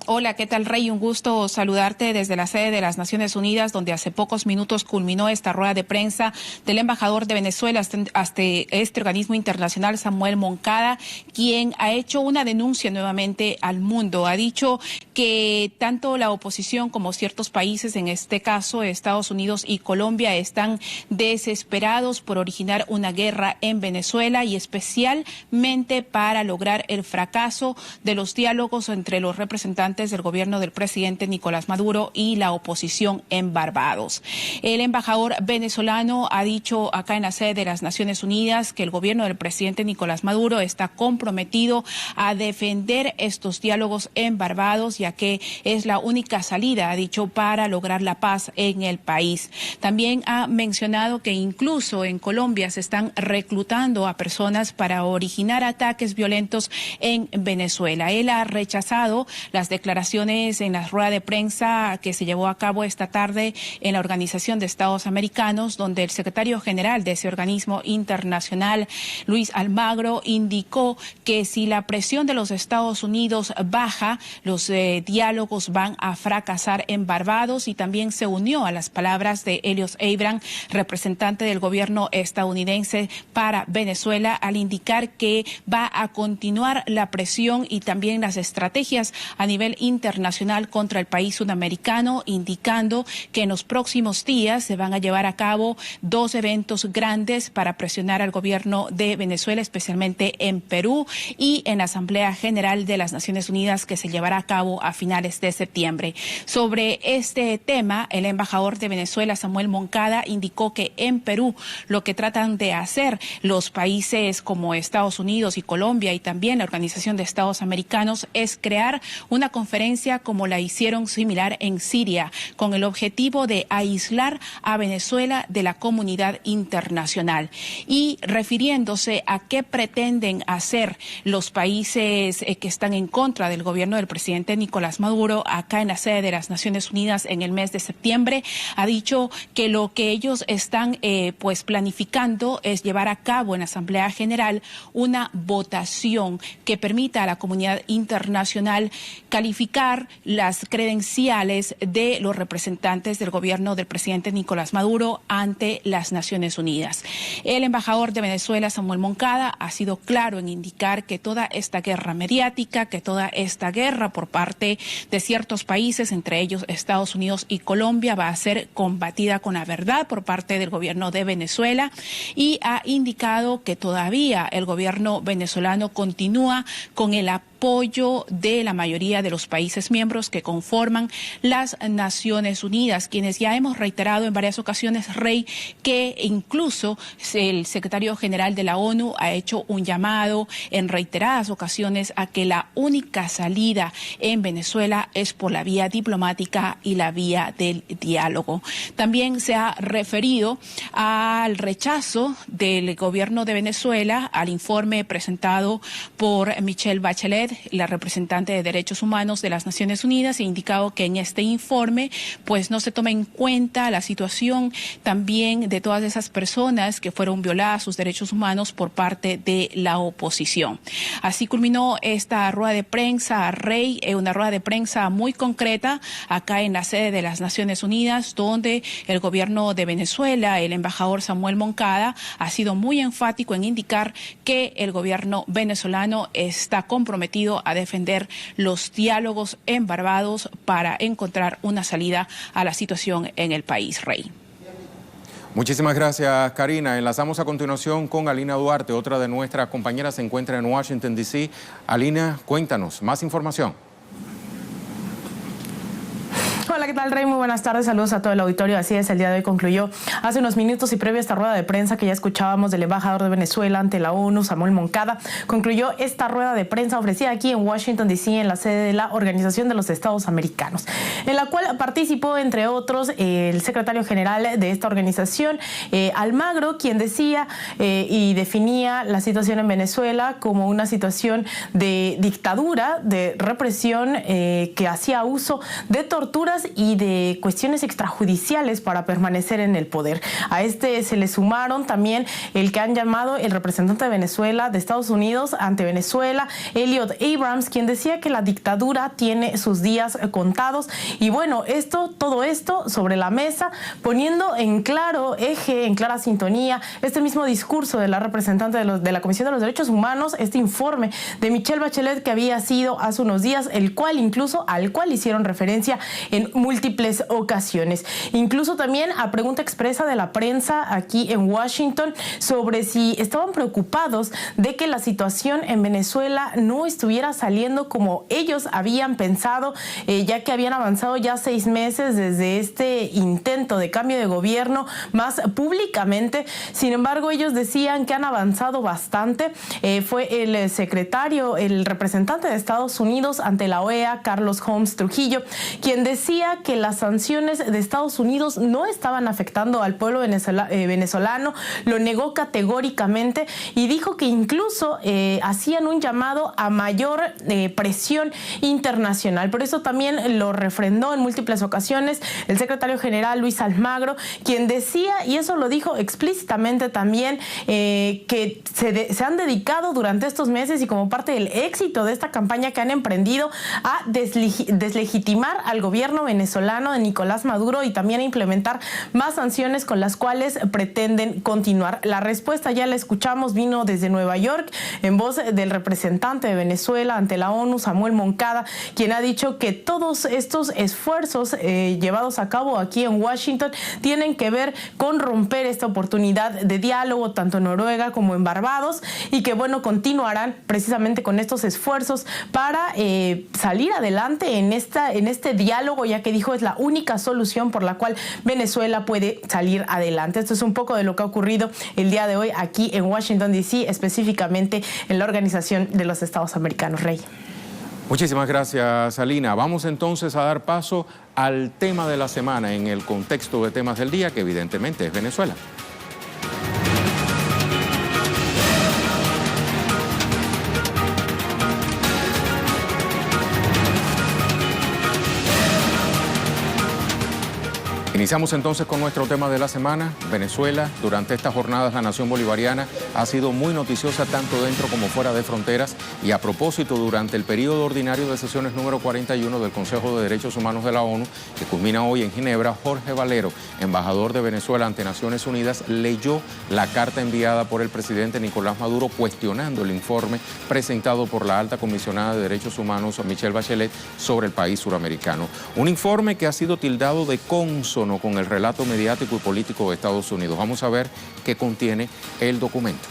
Hola, ¿qué tal, Rey? Un gusto saludarte desde la sede de las Naciones Unidas, donde hace pocos minutos culminó esta rueda de prensa del embajador de Venezuela hasta este organismo internacional, Samuel Moncada, quien ha hecho una denuncia nuevamente al mundo. Ha dicho que tanto la oposición como ciertos países, en este caso Estados Unidos y Colombia, están desesperados por originar una guerra en Venezuela y especialmente para lograr el fracaso de los diálogos entre los representantes del gobierno del presidente Nicolás Maduro y la oposición en Barbados. El embajador venezolano ha dicho acá en la sede de las Naciones Unidas que el gobierno del presidente Nicolás Maduro está comprometido a defender estos diálogos en Barbados, ya que es la única salida, ha dicho, para lograr la paz en el país. También ha mencionado que incluso en Colombia se están reclutando a personas para originar ataques violentos en Venezuela. Él ha rechazado las declaraciones en la rueda de prensa que se llevó a cabo esta tarde en la Organización de Estados Americanos, donde el secretario general de ese organismo internacional, Luis Almagro, indicó que si la presión de los Estados Unidos baja, los diálogos van a fracasar en Barbados, y también se unió a las palabras de Elios Abrams, representante del gobierno estadounidense para Venezuela, al indicar que va a continuar la presión y también las estrategias a nivel internacional contra el país sudamericano, indicando que en los próximos días se van a llevar a cabo 2 eventos grandes para presionar al gobierno de Venezuela, especialmente en Perú y en la Asamblea General de las Naciones Unidas, que se llevará a cabo a finales de septiembre. Sobre este tema, el embajador de Venezuela, Samuel Moncada, indicó que en Perú lo que tratan de hacer los países como Estados Unidos y Colombia y también la Organización de Estados Americanos es crear una conferencia como la hicieron similar en Siria, con el objetivo de aislar a Venezuela de la comunidad internacional. Y refiriéndose a qué pretenden hacer los países que están en contra del gobierno del presidente Nicolás Maduro acá en la sede de las Naciones Unidas en el mes de septiembre, ha dicho que lo que ellos están planificando es llevar a cabo en la Asamblea General una votación que permita a la comunidad internacional calificar las credenciales de los representantes del gobierno del presidente Nicolás Maduro ante las Naciones Unidas. El embajador de Venezuela, Samuel Moncada, ha sido claro en indicar que toda esta guerra mediática, que toda esta guerra por parte de ciertos países, entre ellos Estados Unidos y Colombia, va a ser combatida con la verdad por parte del gobierno de Venezuela, y ha indicado que todavía el gobierno venezolano continúa con el apoyo de la mayoría de los países miembros que conforman las Naciones Unidas, quienes ya hemos reiterado en varias ocasiones, Rey, que incluso el secretario general de la ONU ha hecho un llamado en reiteradas ocasiones a que la única salida en Venezuela es por la vía diplomática y la vía del diálogo. También se ha referido al rechazo del gobierno de Venezuela al informe presentado por Michelle Bachelet, la representante de Derechos Humanos de las Naciones Unidas, e indicado que en este informe pues no se toma en cuenta la situación también de todas esas personas que fueron violadas sus derechos humanos por parte de la oposición. Así culminó esta rueda de prensa, Rey, una rueda de prensa muy concreta acá en la sede de las Naciones Unidas, donde el gobierno de Venezuela, el embajador Samuel Moncada, ha sido muy enfático en indicar que el gobierno venezolano está comprometido a defender los diálogos en Barbados para encontrar una salida a la situación en el país, Rey. Muchísimas gracias, Karina. Enlazamos a continuación con Alina Duarte, otra de nuestras compañeras se encuentra en Washington, D.C. Alina, cuéntanos, más información. Hola, ¿qué tal, Rey? Muy buenas tardes, saludos a todo el auditorio. Así es, el día de hoy concluyó hace unos minutos y previo a esta rueda de prensa que ya escuchábamos del embajador de Venezuela ante la ONU, Samuel Moncada, concluyó esta rueda de prensa ofrecida aquí en Washington, D.C., en la sede de la Organización de los Estados Americanos, en la cual participó, entre otros, el secretario general de esta organización, Almagro, quien decía y definía la situación en Venezuela como una situación de dictadura, de represión, que hacía uso de torturas y de cuestiones extrajudiciales para permanecer en el poder. A este se le sumaron también el que han llamado el representante de Venezuela, de Estados Unidos ante Venezuela, Elliot Abrams, quien decía que la dictadura tiene sus días contados. Y bueno, todo esto sobre la mesa, poniendo en claro eje, en clara sintonía, este mismo discurso de la representante de la Comisión de los Derechos Humanos, este informe de Michelle Bachelet que había sido hace unos días, al cual hicieron referencia en múltiples ocasiones. Incluso también a pregunta expresa de la prensa aquí en Washington sobre si estaban preocupados de que la situación en Venezuela no estuviera saliendo como ellos habían pensado, ya que habían avanzado ya 6 meses desde este intento de cambio de gobierno más públicamente. Sin embargo, ellos decían que han avanzado bastante. Fue el representante de Estados Unidos ante la OEA, Carlos Holmes Trujillo, quien decía que las sanciones de Estados Unidos no estaban afectando al pueblo venezolano, lo negó categóricamente y dijo que incluso hacían un llamado a mayor presión internacional. Por eso también lo refrendó en múltiples ocasiones el secretario general Luis Almagro, quien decía, y eso lo dijo explícitamente también, que se han dedicado durante estos meses y como parte del éxito de esta campaña que han emprendido a deslegitimar al gobierno venezolano de Nicolás Maduro y también a implementar más sanciones con las cuales pretenden continuar. La respuesta ya la escuchamos, vino desde Nueva York en voz del representante de Venezuela ante la ONU, Samuel Moncada, quien ha dicho que todos estos esfuerzos llevados a cabo aquí en Washington tienen que ver con romper esta oportunidad de diálogo tanto en Noruega como en Barbados y que bueno, continuarán precisamente con estos esfuerzos para salir adelante en este diálogo, ya que dijo es la única solución por la cual Venezuela puede salir adelante. Esto es un poco de lo que ha ocurrido el día de hoy aquí en Washington, D.C., específicamente en la Organización de los Estados Americanos. Rey. Muchísimas gracias, Alina. Vamos entonces a dar paso al tema de la semana en el contexto de temas del día, que evidentemente es Venezuela. Iniciamos entonces con nuestro tema de la semana, Venezuela. Durante estas jornadas la nación bolivariana ha sido muy noticiosa tanto dentro como fuera de fronteras y a propósito, durante el periodo ordinario de sesiones número 41 del Consejo de Derechos Humanos de la ONU, que culmina hoy en Ginebra, Jorge Valero, embajador de Venezuela ante Naciones Unidas, leyó la carta enviada por el presidente Nicolás Maduro cuestionando el informe presentado por la alta comisionada de Derechos Humanos, Michelle Bachelet, sobre el país suramericano. Un informe que ha sido tildado de cónsono con el relato mediático y político de Estados Unidos. Vamos a ver qué contiene el documento.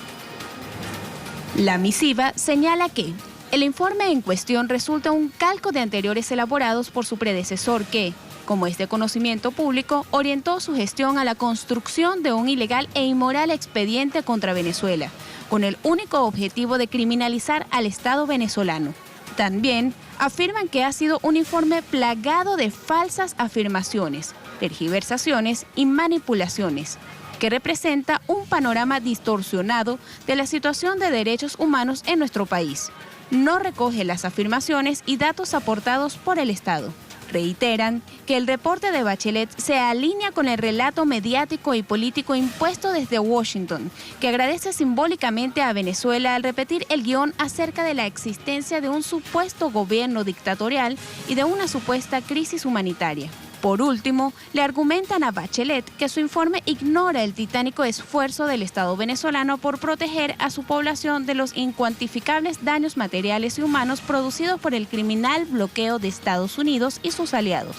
La misiva señala que el informe en cuestión resulta un calco de anteriores elaborados por su predecesor que, como es de conocimiento público, orientó su gestión a la construcción de un ilegal e inmoral expediente contra Venezuela, con el único objetivo de criminalizar al Estado venezolano. También afirman que ha sido un informe plagado de falsas afirmaciones, tergiversaciones y manipulaciones, que representa un panorama distorsionado de la situación de derechos humanos en nuestro país. No recoge las afirmaciones y datos aportados por el Estado. Reiteran que el reporte de Bachelet se alinea con el relato mediático y político impuesto desde Washington, que agradece simbólicamente a Venezuela al repetir el guión acerca de la existencia de un supuesto gobierno dictatorial y de una supuesta crisis humanitaria. Por último, le argumentan a Bachelet que su informe ignora el titánico esfuerzo del Estado venezolano por proteger a su población de los incuantificables daños materiales y humanos producidos por el criminal bloqueo de Estados Unidos y sus aliados.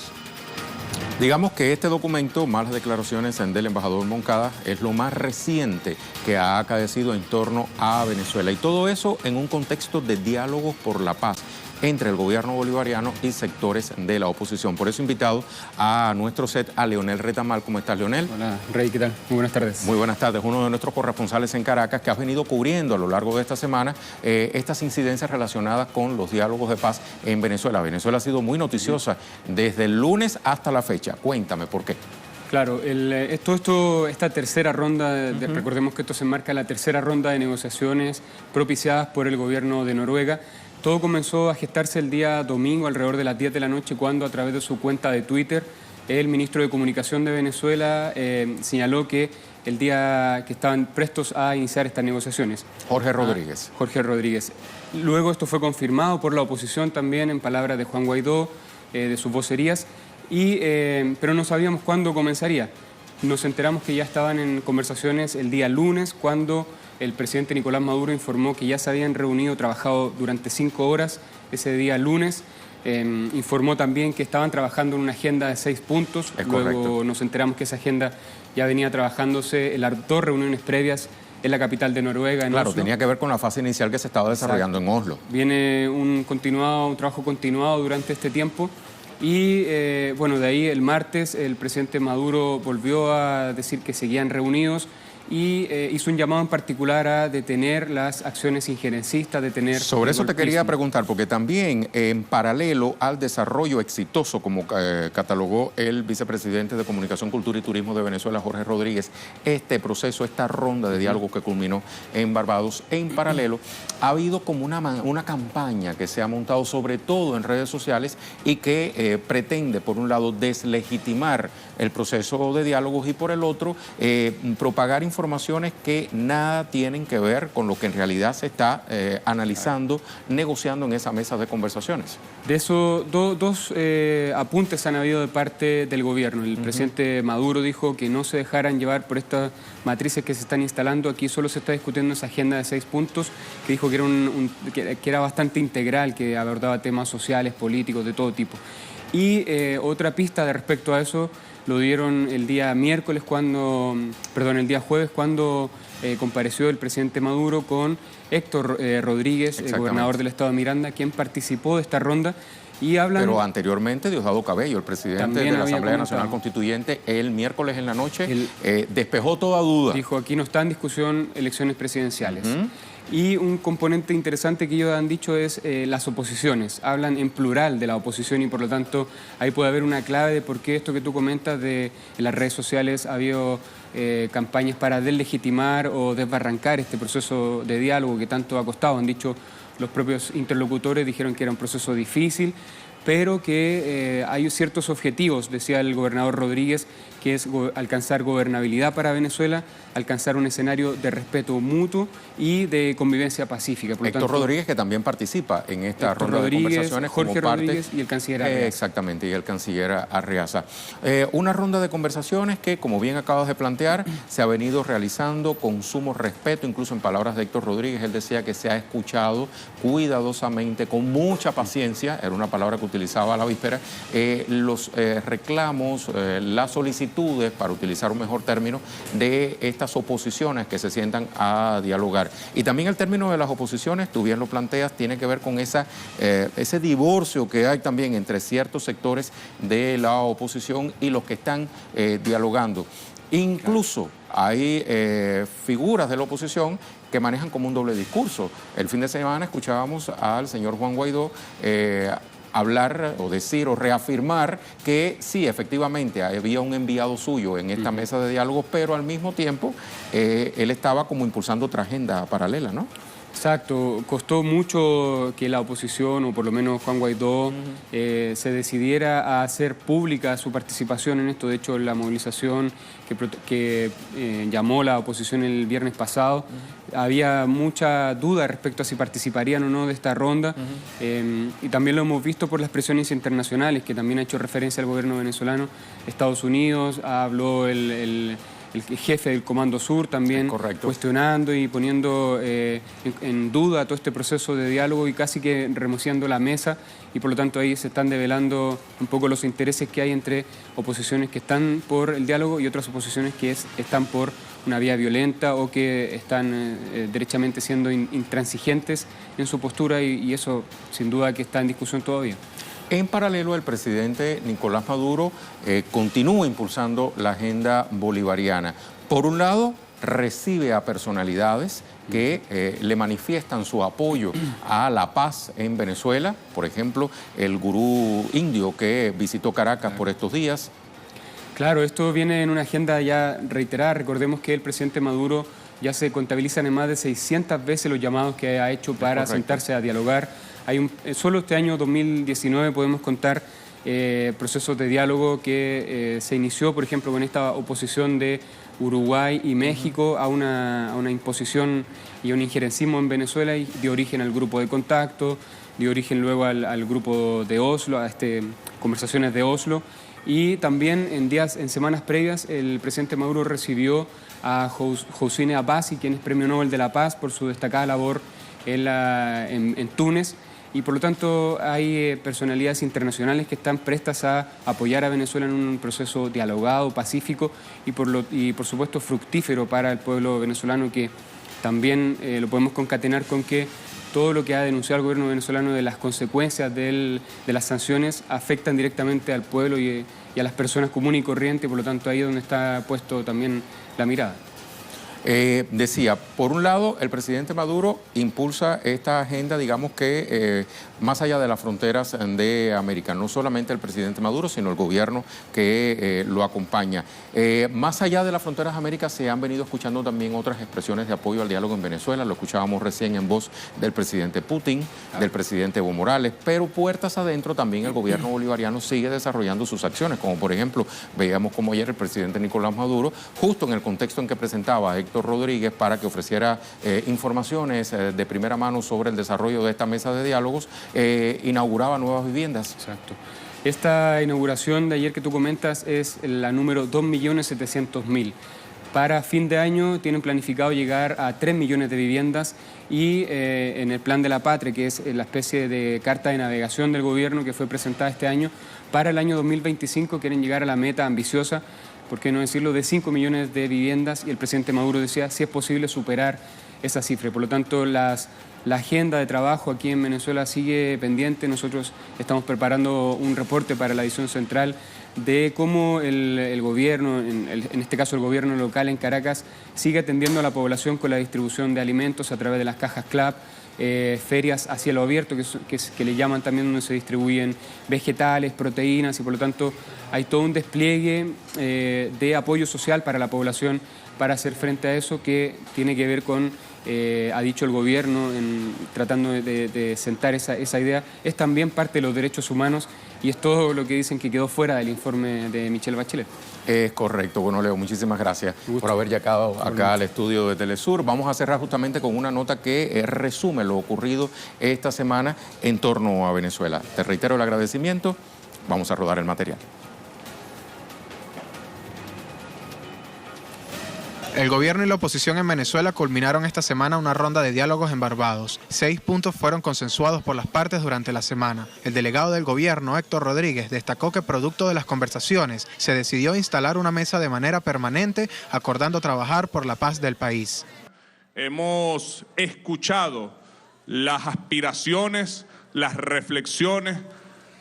Digamos que este documento, más las declaraciones del embajador Moncada, es lo más reciente que ha acaecido en torno a Venezuela. Y todo eso en un contexto de diálogo por la paz entre el gobierno bolivariano y sectores de la oposición. Por eso he invitado a nuestro set a Leonel Retamal. ¿Cómo estás, Leonel? Hola, Rey, ¿qué tal? Muy buenas tardes. Muy buenas tardes. Uno de nuestros corresponsales en Caracas que has venido cubriendo a lo largo de esta semana estas incidencias relacionadas con los diálogos de paz en Venezuela. Venezuela ha sido muy noticiosa desde el lunes hasta la fecha. Cuéntame, ¿por qué? Claro, esta tercera ronda, recordemos que esto se enmarca en la tercera ronda de negociaciones propiciadas por el gobierno de Noruega. Todo comenzó a gestarse el día domingo alrededor de las 10 de la noche cuando a través de su cuenta de Twitter el ministro de Comunicación de Venezuela señaló que el día que estaban prestos a iniciar estas negociaciones. Jorge Rodríguez. Jorge Rodríguez. Luego esto fue confirmado por la oposición también en palabras de Juan Guaidó, de sus vocerías, pero no sabíamos cuándo comenzaría. Nos enteramos que ya estaban en conversaciones el día lunes, cuando el presidente Nicolás Maduro informó que ya se habían reunido, trabajado durante 5 horas ese día lunes. Informó también que estaban trabajando en una agenda de 6 puntos. Luego nos enteramos que esa agenda ya venía trabajándose en las 2 reuniones previas en la capital de Noruega, en Oslo. Tenía que ver con la fase inicial que se estaba desarrollando en Oslo. Viene un trabajo continuado durante este tiempo. Y bueno, de ahí el martes el presidente Maduro volvió a decir que seguían reunidos y hizo un llamado en particular a detener las acciones injerencistas, detener... Sobre eso te quería preguntar, porque también en paralelo al desarrollo exitoso, como catalogó el vicepresidente de Comunicación, Cultura y Turismo de Venezuela, Jorge Rodríguez, este proceso, esta ronda de diálogo que culminó en Barbados, en paralelo ha habido como una campaña que se ha montado sobre todo en redes sociales y que pretende, por un lado, deslegitimar el proceso de diálogos y por el otro, propagar informaciones que nada tienen que ver con lo que en realidad se está analizando, negociando en esa mesa de conversaciones. De eso, dos apuntes han habido de parte del gobierno. El presidente Maduro dijo que no se dejaran llevar por estas matrices que se están instalando. Aquí solo se está discutiendo esa agenda de 6 puntos, que dijo que era bastante integral, que abordaba temas sociales, políticos, de todo tipo. Y otra pista de respecto a eso lo dieron el día jueves, cuando compareció el presidente Maduro con Héctor Rodríguez, el gobernador del estado de Miranda, quien participó de esta ronda. Y Pero anteriormente Diosdado Cabello, el presidente de la Asamblea Nacional Constituyente, el miércoles en la noche despejó toda duda. Dijo, aquí no está en discusión elecciones presidenciales. Y un componente interesante que ellos han dicho es las oposiciones. Hablan en plural de la oposición y por lo tanto ahí puede haber una clave de por qué esto que tú comentas en las redes sociales ha habido campañas para deslegitimar o desbarrancar este proceso de diálogo que tanto ha costado. Han dicho los propios interlocutores, dijeron que era un proceso difícil, pero que hay ciertos objetivos, decía el gobernador Rodríguez, que es alcanzar gobernabilidad para Venezuela, alcanzar un escenario de respeto mutuo y de convivencia pacífica. Por Héctor Rodríguez, que también participa en esta ronda de conversaciones. Jorge Rodríguez y el canciller Arreaza. Exactamente, y el canciller Arreaza. Una ronda de conversaciones que, como bien acabas de plantear, se ha venido realizando con sumo respeto, incluso en palabras de Héctor Rodríguez, él decía que se ha escuchado cuidadosamente, con mucha paciencia, era una palabra que utilizaba a la víspera, los reclamos, las solicitudes, para utilizar un mejor término, de estas oposiciones que se sientan a dialogar. Y también el término de las oposiciones, tú bien lo planteas, tiene que ver con ese divorcio que hay también entre ciertos sectores de la oposición y los que están dialogando. Incluso hay figuras de la oposición que manejan como un doble discurso. El fin de semana escuchábamos al señor Juan Guaidó hablar o decir o reafirmar que sí, efectivamente, había un enviado suyo en esta mesa de diálogo, pero al mismo tiempo él estaba como impulsando otra agenda paralela, ¿no? Exacto, costó mucho que la oposición, o por lo menos Juan Guaidó, se decidiera a hacer pública su participación en esto. De hecho, la movilización que llamó la oposición el viernes pasado, había mucha duda respecto a si participarían o no de esta ronda, y también lo hemos visto por las presiones internacionales, que también ha hecho referencia al gobierno venezolano. Estados Unidos, habló el jefe del Comando Sur también cuestionando y poniendo en duda todo este proceso de diálogo y casi que removiendo la mesa, y por lo tanto ahí se están develando un poco los intereses que hay entre oposiciones que están por el diálogo y otras oposiciones que están por una vía violenta o que están derechamente siendo intransigentes en su postura, y eso sin duda que está en discusión todavía. En paralelo, el presidente Nicolás Maduro continúa impulsando la agenda bolivariana. Por un lado, recibe a personalidades que le manifiestan su apoyo a la paz en Venezuela. Por ejemplo, el gurú indio que visitó Caracas por estos días. Claro, esto viene en una agenda ya reiterada. Recordemos que el presidente Maduro ya se contabilizan en más de 600 veces los llamados que ha hecho para sentarse a dialogar. Solo este año 2019 podemos contar procesos de diálogo que se inició, por ejemplo, con esta oposición de Uruguay y México a una imposición y un injerencismo en Venezuela, y dio origen al grupo de contacto, dio origen luego al grupo de Oslo, a conversaciones de Oslo, y también en semanas previas el presidente Maduro recibió a Hosseini Abbasi, quien es Premio Nobel de la Paz por su destacada labor en Túnez, y por lo tanto hay personalidades internacionales que están prestas a apoyar a Venezuela en un proceso dialogado, pacífico y por supuesto fructífero para el pueblo venezolano, que también lo podemos concatenar con que todo lo que ha denunciado el gobierno venezolano de las consecuencias de las sanciones afectan directamente al pueblo y a las personas comunes y corrientes, por lo tanto ahí es donde está puesto también la mirada. Decía, por un lado, el presidente Maduro impulsa esta agenda, digamos que más allá de las fronteras de América, no solamente el presidente Maduro, sino el gobierno que lo acompaña. Más allá de las fronteras de América se han venido escuchando también otras expresiones de apoyo al diálogo en Venezuela, lo escuchábamos recién en voz del presidente Putin, del presidente Evo Morales, pero puertas adentro también el gobierno bolivariano sigue desarrollando sus acciones, como por ejemplo, veíamos como ayer el presidente Nicolás Maduro, justo en el contexto en que presentaba a Héctor Rodríguez para que ofreciera informaciones de primera mano sobre el desarrollo de esta mesa de diálogos, inauguraba nuevas viviendas. Exacto. Esta inauguración de ayer que tú comentas es la número 2.700.000. Para fin de año tienen planificado llegar a 3 millones de viviendas y en el Plan de la Patria, que es la especie de carta de navegación del gobierno que fue presentada este año, para el año 2025 quieren llegar a la meta ambiciosa, por qué no decirlo, de 5 millones de viviendas, y el presidente Maduro decía si es posible superar esa cifra. Por lo tanto, la agenda de trabajo aquí en Venezuela sigue pendiente. Nosotros estamos preparando un reporte para la edición central de cómo el gobierno, en este caso el gobierno local en Caracas, sigue atendiendo a la población con la distribución de alimentos a través de las cajas CLAP, ferias a cielo abierto, que le llaman también, donde se distribuyen vegetales, proteínas, y por lo tanto hay todo un despliegue de apoyo social para la población para hacer frente a eso, que tiene que ver con, ha dicho el gobierno, tratando de sentar esa idea, es también parte de los derechos humanos, y es todo lo que dicen que quedó fuera del informe de Michelle Bachelet. Es correcto. Bueno, Leo, muchísimas gracias por haber llegado acá al estudio de Telesur. Vamos a cerrar justamente con una nota que resume lo ocurrido esta semana en torno a Venezuela. Te reitero el agradecimiento. Vamos a rodar el material. El gobierno y la oposición en Venezuela culminaron esta semana una ronda de diálogos en Barbados. 6 puntos fueron consensuados por las partes durante la semana. El delegado del gobierno, Héctor Rodríguez, destacó que producto de las conversaciones se decidió instalar una mesa de manera permanente, acordando trabajar por la paz del país. Hemos escuchado las aspiraciones, las reflexiones,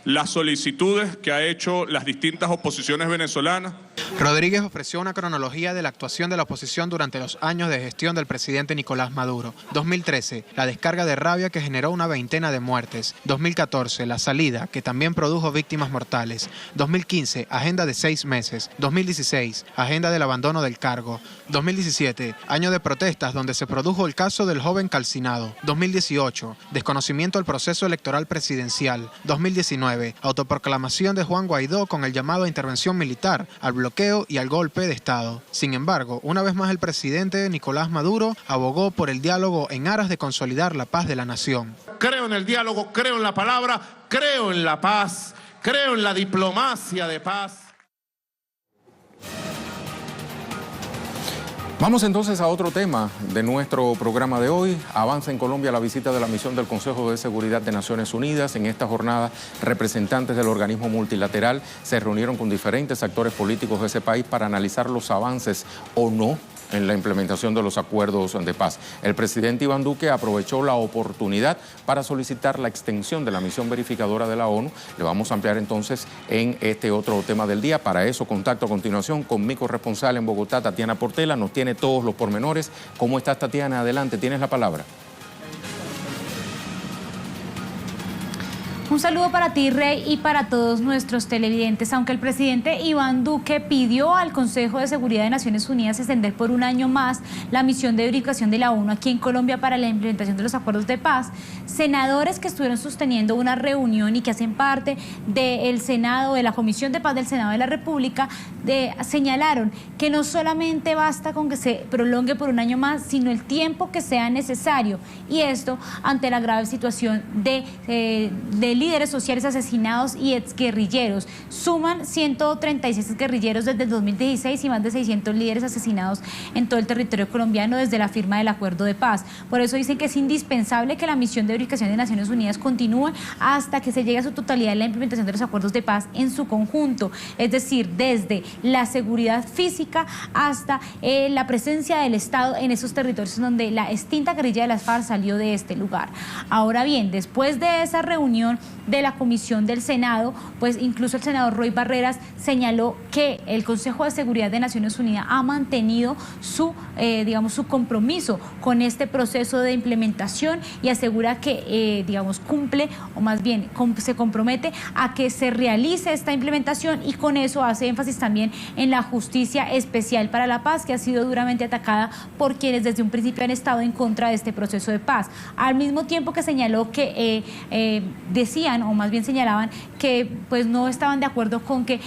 las solicitudes que ha hecho las distintas oposiciones venezolanas. Rodríguez ofreció una cronología de la actuación de la oposición durante los años de gestión del presidente Nicolás Maduro. 2013, la descarga de rabia que generó una veintena de muertes. 2014, la salida, que también produjo víctimas mortales. 2015, agenda de 6 meses. 2016, agenda del abandono del cargo. 2017, año de protestas donde se produjo el caso del joven calcinado. 2018, desconocimiento del proceso electoral presidencial. 2019, autoproclamación de Juan Guaidó con el llamado a intervención militar, al bloqueo y al golpe de Estado. Sin embargo, una vez más el presidente Nicolás Maduro abogó por el diálogo en aras de consolidar la paz de la nación. Creo en el diálogo, creo en la palabra, creo en la paz, creo en la diplomacia de paz. Vamos entonces a otro tema de nuestro programa de hoy. Avanza en Colombia la visita de la misión del Consejo de Seguridad de Naciones Unidas. En esta jornada, representantes del organismo multilateral se reunieron con diferentes actores políticos de ese país para analizar los avances o no en la implementación de los acuerdos de paz. El presidente Iván Duque aprovechó la oportunidad para solicitar la extensión de la misión verificadora de la ONU. Le vamos a ampliar entonces en este otro tema del día. Para eso, contacto a continuación con mi corresponsal en Bogotá, Tatiana Portela. Nos tiene todos los pormenores. ¿Cómo estás, Tatiana? Adelante, tienes la palabra. Un saludo para ti, Rey, y para todos nuestros televidentes. Aunque el presidente Iván Duque pidió al Consejo de Seguridad de Naciones Unidas extender por un año más la misión de verificación de la ONU aquí en Colombia para la implementación de los acuerdos de paz, senadores que estuvieron sosteniendo una reunión y que hacen parte del Senado, de la Comisión de Paz del Senado de la República, señalaron que no solamente basta con que se prolongue por un año más, sino el tiempo que sea necesario. Y esto ante la grave situación de líderes sociales asesinados y exguerrilleros. Suman 136 guerrilleros desde el 2016 y más de 600 líderes asesinados en todo el territorio colombiano desde la firma del acuerdo de paz. Por eso dicen que es indispensable que la misión de verificación de Naciones Unidas continúe hasta que se llegue a su totalidad en la implementación de los acuerdos de paz en su conjunto, es decir, desde la seguridad física hasta la presencia del Estado en esos territorios donde la extinta guerrilla de las FARC salió de este lugar. Ahora bien, después de esa reunión de la Comisión del Senado, pues incluso el senador Roy Barreras señaló que el Consejo de Seguridad de Naciones Unidas ha mantenido su compromiso con este proceso de implementación y asegura que, cumple, o más bien se compromete a que se realice esta implementación, y con eso hace énfasis también en la justicia especial para la paz, que ha sido duramente atacada por quienes desde un principio han estado en contra de este proceso de paz. Al mismo tiempo que señaló que decían, o más bien señalaban, que pues no estaban de acuerdo con que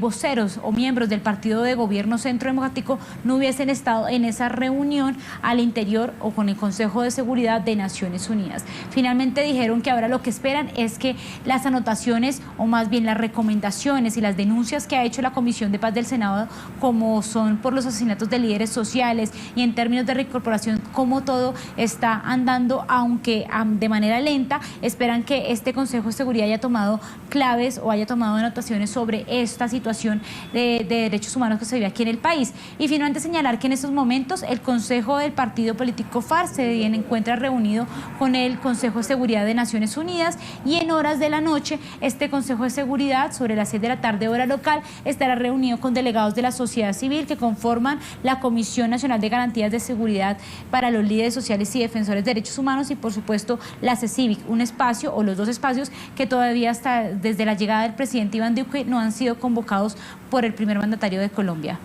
voceros o miembros del partido de gobierno Centro Democrático no hubiesen estado en esa reunión al interior o con el Consejo de Seguridad de Naciones Unidas. Finalmente dijeron que ahora lo que esperan es que las anotaciones, o más bien las recomendaciones y las denuncias que ha hecho la Comisión de Paz del Senado, como son por los asesinatos de líderes sociales y en términos de reincorporación, como todo está andando, aunque de manera lenta, esperan que este Consejo de Seguridad haya tomado claves o haya tomado anotaciones sobre esta situación de derechos humanos que se vive aquí en el país. Y finalmente señalar que en estos momentos el Consejo del Partido Político FARC se encuentra reunido con el Consejo de Seguridad de Naciones Unidas, y en horas de la noche este Consejo de Seguridad, sobre las 6 de la tarde hora local, estará reunido con delegados de la sociedad civil que conforman la Comisión Nacional de Garantías de Seguridad para los Líderes Sociales y Defensores de Derechos Humanos, y por supuesto la CECIVIC, un espacio o los dos espacios que todavía hasta desde la llegada del presidente Iván Duque no han sido convocados por el primer mandatario de Colombia.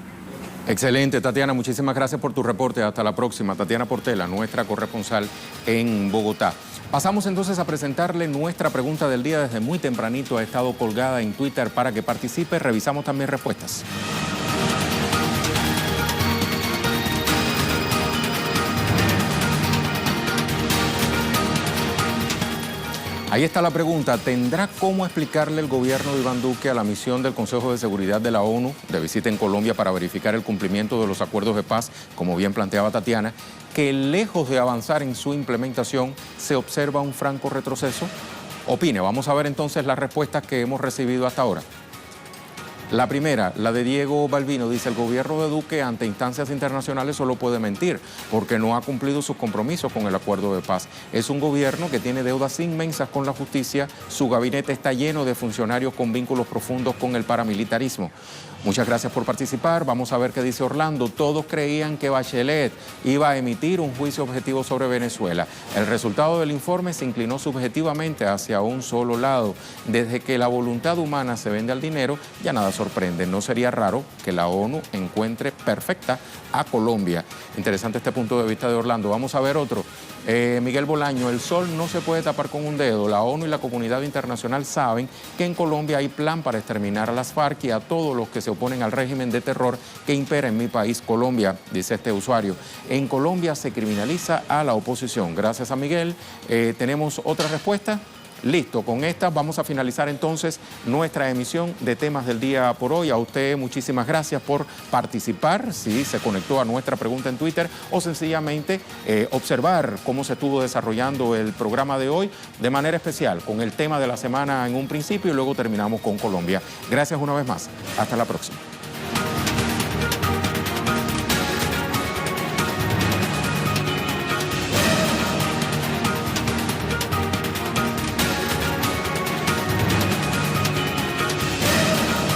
Excelente, Tatiana, muchísimas gracias por tu reporte. Hasta la próxima. Tatiana Portela, nuestra corresponsal en Bogotá. Pasamos entonces a presentarle nuestra pregunta del día. Desde muy tempranito ha estado colgada en Twitter para que participe. Revisamos también respuestas. Ahí está la pregunta. ¿Tendrá cómo explicarle el gobierno de Iván Duque a la misión del Consejo de Seguridad de la ONU de visita en Colombia para verificar el cumplimiento de los acuerdos de paz, como bien planteaba Tatiana, que lejos de avanzar en su implementación se observa un franco retroceso? Opine. Vamos a ver entonces las respuestas que hemos recibido hasta ahora. La primera, la de Diego Balbino, dice: el gobierno de Duque ante instancias internacionales solo puede mentir porque no ha cumplido sus compromisos con el acuerdo de paz. Es un gobierno que tiene deudas inmensas con la justicia, su gabinete está lleno de funcionarios con vínculos profundos con el paramilitarismo. Muchas gracias por participar. Vamos a ver qué dice Orlando. Todos creían que Bachelet iba a emitir un juicio objetivo sobre Venezuela. El resultado del informe se inclinó subjetivamente hacia un solo lado. Desde que la voluntad humana se vende al dinero, ya nada sorprende. No sería raro que la ONU encuentre perfecta a Colombia. Interesante este punto de vista de Orlando. Vamos a ver otro. Miguel Bolaño: el sol no se puede tapar con un dedo. La ONU y la comunidad internacional saben que en Colombia hay plan para exterminar a las FARC y a todos los que se oponen al régimen de terror que impera en mi país, Colombia, dice este usuario. En Colombia se criminaliza a la oposición. Gracias a Miguel. ¿Tenemos otra respuesta? Listo, con esta vamos a finalizar entonces nuestra emisión de temas del día por hoy. A usted muchísimas gracias por participar, si se conectó a nuestra pregunta en Twitter o sencillamente observar cómo se estuvo desarrollando el programa de hoy de manera especial, con el tema de la semana en un principio y luego terminamos con Colombia. Gracias una vez más. Hasta la próxima.